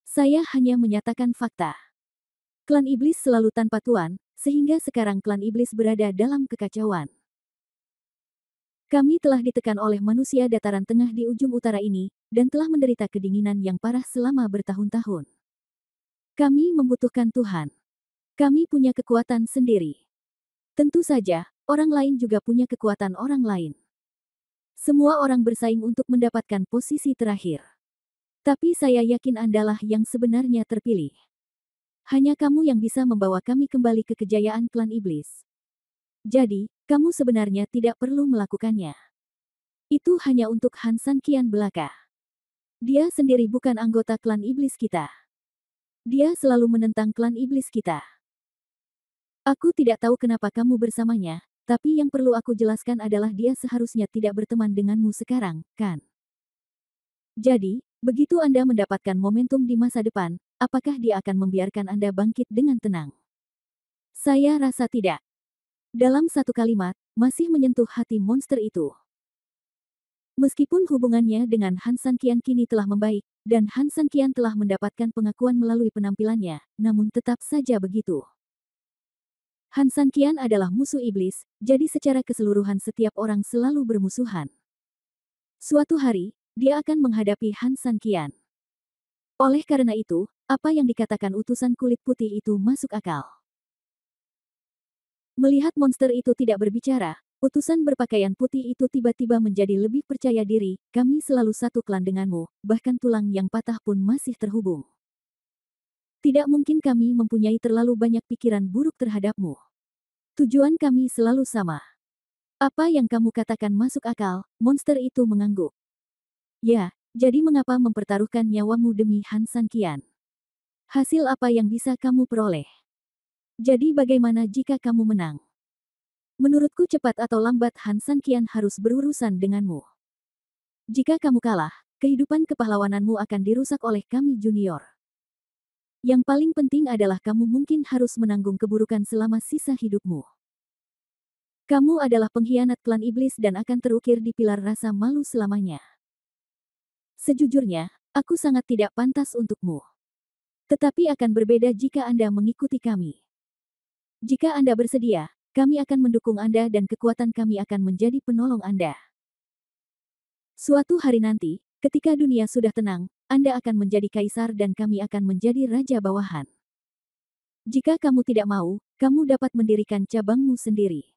Saya hanya menyatakan fakta. Klan iblis selalu tanpa tuan, sehingga sekarang klan iblis berada dalam kekacauan. Kami telah ditekan oleh manusia dataran tengah di ujung utara ini, dan telah menderita kedinginan yang parah selama bertahun-tahun. Kami membutuhkan Tuhan. Kami punya kekuatan sendiri. Tentu saja, orang lain juga punya kekuatan orang lain. Semua orang bersaing untuk mendapatkan posisi terakhir. Tapi saya yakin Andalah yang sebenarnya terpilih. Hanya kamu yang bisa membawa kami kembali ke kejayaan klan iblis. Jadi, kamu sebenarnya tidak perlu melakukannya. Itu hanya untuk Han San Qian belaka. Dia sendiri bukan anggota klan iblis kita. Dia selalu menentang klan iblis kita. Aku tidak tahu kenapa kamu bersamanya, tapi yang perlu aku jelaskan adalah dia seharusnya tidak berteman denganmu sekarang, kan? Jadi, begitu Anda mendapatkan momentum di masa depan, apakah dia akan membiarkan Anda bangkit dengan tenang? Saya rasa tidak. Dalam satu kalimat, masih menyentuh hati monster itu. Meskipun hubungannya dengan Han San Qian kini telah membaik, dan Han San Qian telah mendapatkan pengakuan melalui penampilannya, namun tetap saja begitu. Han Sanqian adalah musuh iblis, jadi secara keseluruhan setiap orang selalu bermusuhan. Suatu hari, dia akan menghadapi Han Sanqian. Oleh karena itu, apa yang dikatakan utusan kulit putih itu masuk akal. Melihat monster itu tidak berbicara, utusan berpakaian putih itu tiba-tiba menjadi lebih percaya diri. Kami selalu satu klan denganmu, bahkan tulang yang patah pun masih terhubung. Tidak mungkin kami mempunyai terlalu banyak pikiran buruk terhadapmu. Tujuan kami selalu sama. Apa yang kamu katakan masuk akal, monster itu mengangguk. Ya, jadi mengapa mempertaruhkan nyawamu demi Han Sanqian? Hasil apa yang bisa kamu peroleh? Jadi bagaimana jika kamu menang? Menurutku cepat atau lambat Han Sanqian harus berurusan denganmu. Jika kamu kalah, kehidupan kepahlawananmu akan dirusak oleh kami junior. Yang paling penting adalah kamu mungkin harus menanggung keburukan selama sisa hidupmu. Kamu adalah pengkhianat klan iblis dan akan terukir di pilar rasa malu selamanya. Sejujurnya, aku sangat tidak pantas untukmu. Tetapi akan berbeda jika Anda mengikuti kami. Jika Anda bersedia, kami akan mendukung Anda dan kekuatan kami akan menjadi penolong Anda. Suatu hari nanti, ketika dunia sudah tenang, Anda akan menjadi kaisar dan kami akan menjadi raja bawahan. Jika kamu tidak mau, kamu dapat mendirikan cabangmu sendiri.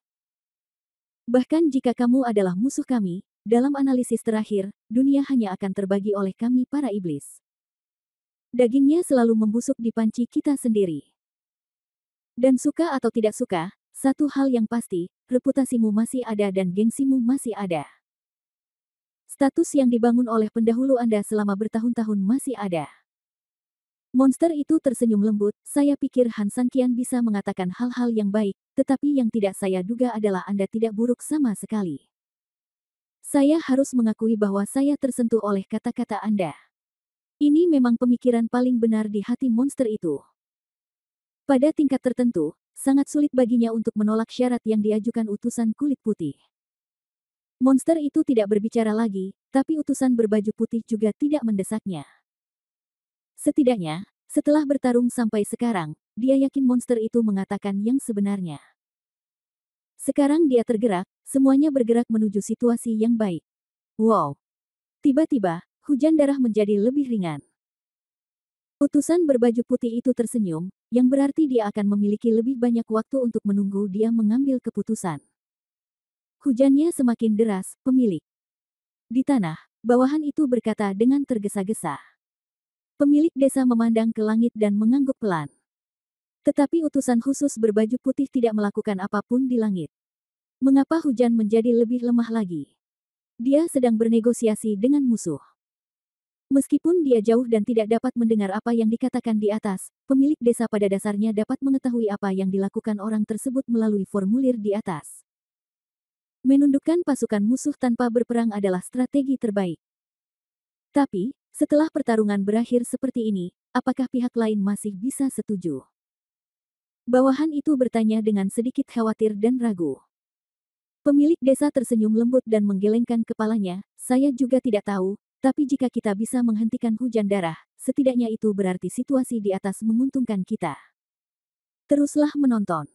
Bahkan jika kamu adalah musuh kami, dalam analisis terakhir, dunia hanya akan terbagi oleh kami para iblis. Dagingnya selalu membusuk di panci kita sendiri. Dan suka atau tidak suka, satu hal yang pasti, reputasimu masih ada dan gengsimu masih ada. Status yang dibangun oleh pendahulu Anda selama bertahun-tahun masih ada. Monster itu tersenyum lembut, saya pikir Han Sanqian bisa mengatakan hal-hal yang baik, tetapi yang tidak saya duga adalah Anda tidak buruk sama sekali. Saya harus mengakui bahwa saya tersentuh oleh kata-kata Anda. Ini memang pemikiran paling benar di hati monster itu. Pada tingkat tertentu, sangat sulit baginya untuk menolak syarat yang diajukan utusan kulit putih. Monster itu tidak berbicara lagi, tapi utusan berbaju putih juga tidak mendesaknya. Setidaknya, setelah bertarung sampai sekarang, dia yakin monster itu mengatakan yang sebenarnya. Sekarang dia tergerak, semuanya bergerak menuju situasi yang baik. Wow! Tiba-tiba, hujan darah menjadi lebih ringan. Utusan berbaju putih itu tersenyum, yang berarti dia akan memiliki lebih banyak waktu untuk menunggu dia mengambil keputusan. Hujannya semakin deras, pemilik. Di tanah, bawahan itu berkata dengan tergesa-gesa. Pemilik desa memandang ke langit dan mengangguk pelan. Tetapi utusan khusus berbaju putih tidak melakukan apapun di langit. Mengapa hujan menjadi lebih lemah lagi? Dia sedang bernegosiasi dengan musuh. Meskipun dia jauh dan tidak dapat mendengar apa yang dikatakan di atas, pemilik desa pada dasarnya dapat mengetahui apa yang dilakukan orang tersebut melalui formulir di atas. Menundukkan pasukan musuh tanpa berperang adalah strategi terbaik. Tapi, setelah pertarungan berakhir seperti ini, apakah pihak lain masih bisa setuju? Bawahan itu bertanya dengan sedikit khawatir dan ragu. Pemilik desa tersenyum lembut dan menggelengkan kepalanya, saya juga tidak tahu, tapi jika kita bisa menghentikan hujan darah, setidaknya itu berarti situasi di atas menguntungkan kita. Teruslah menonton.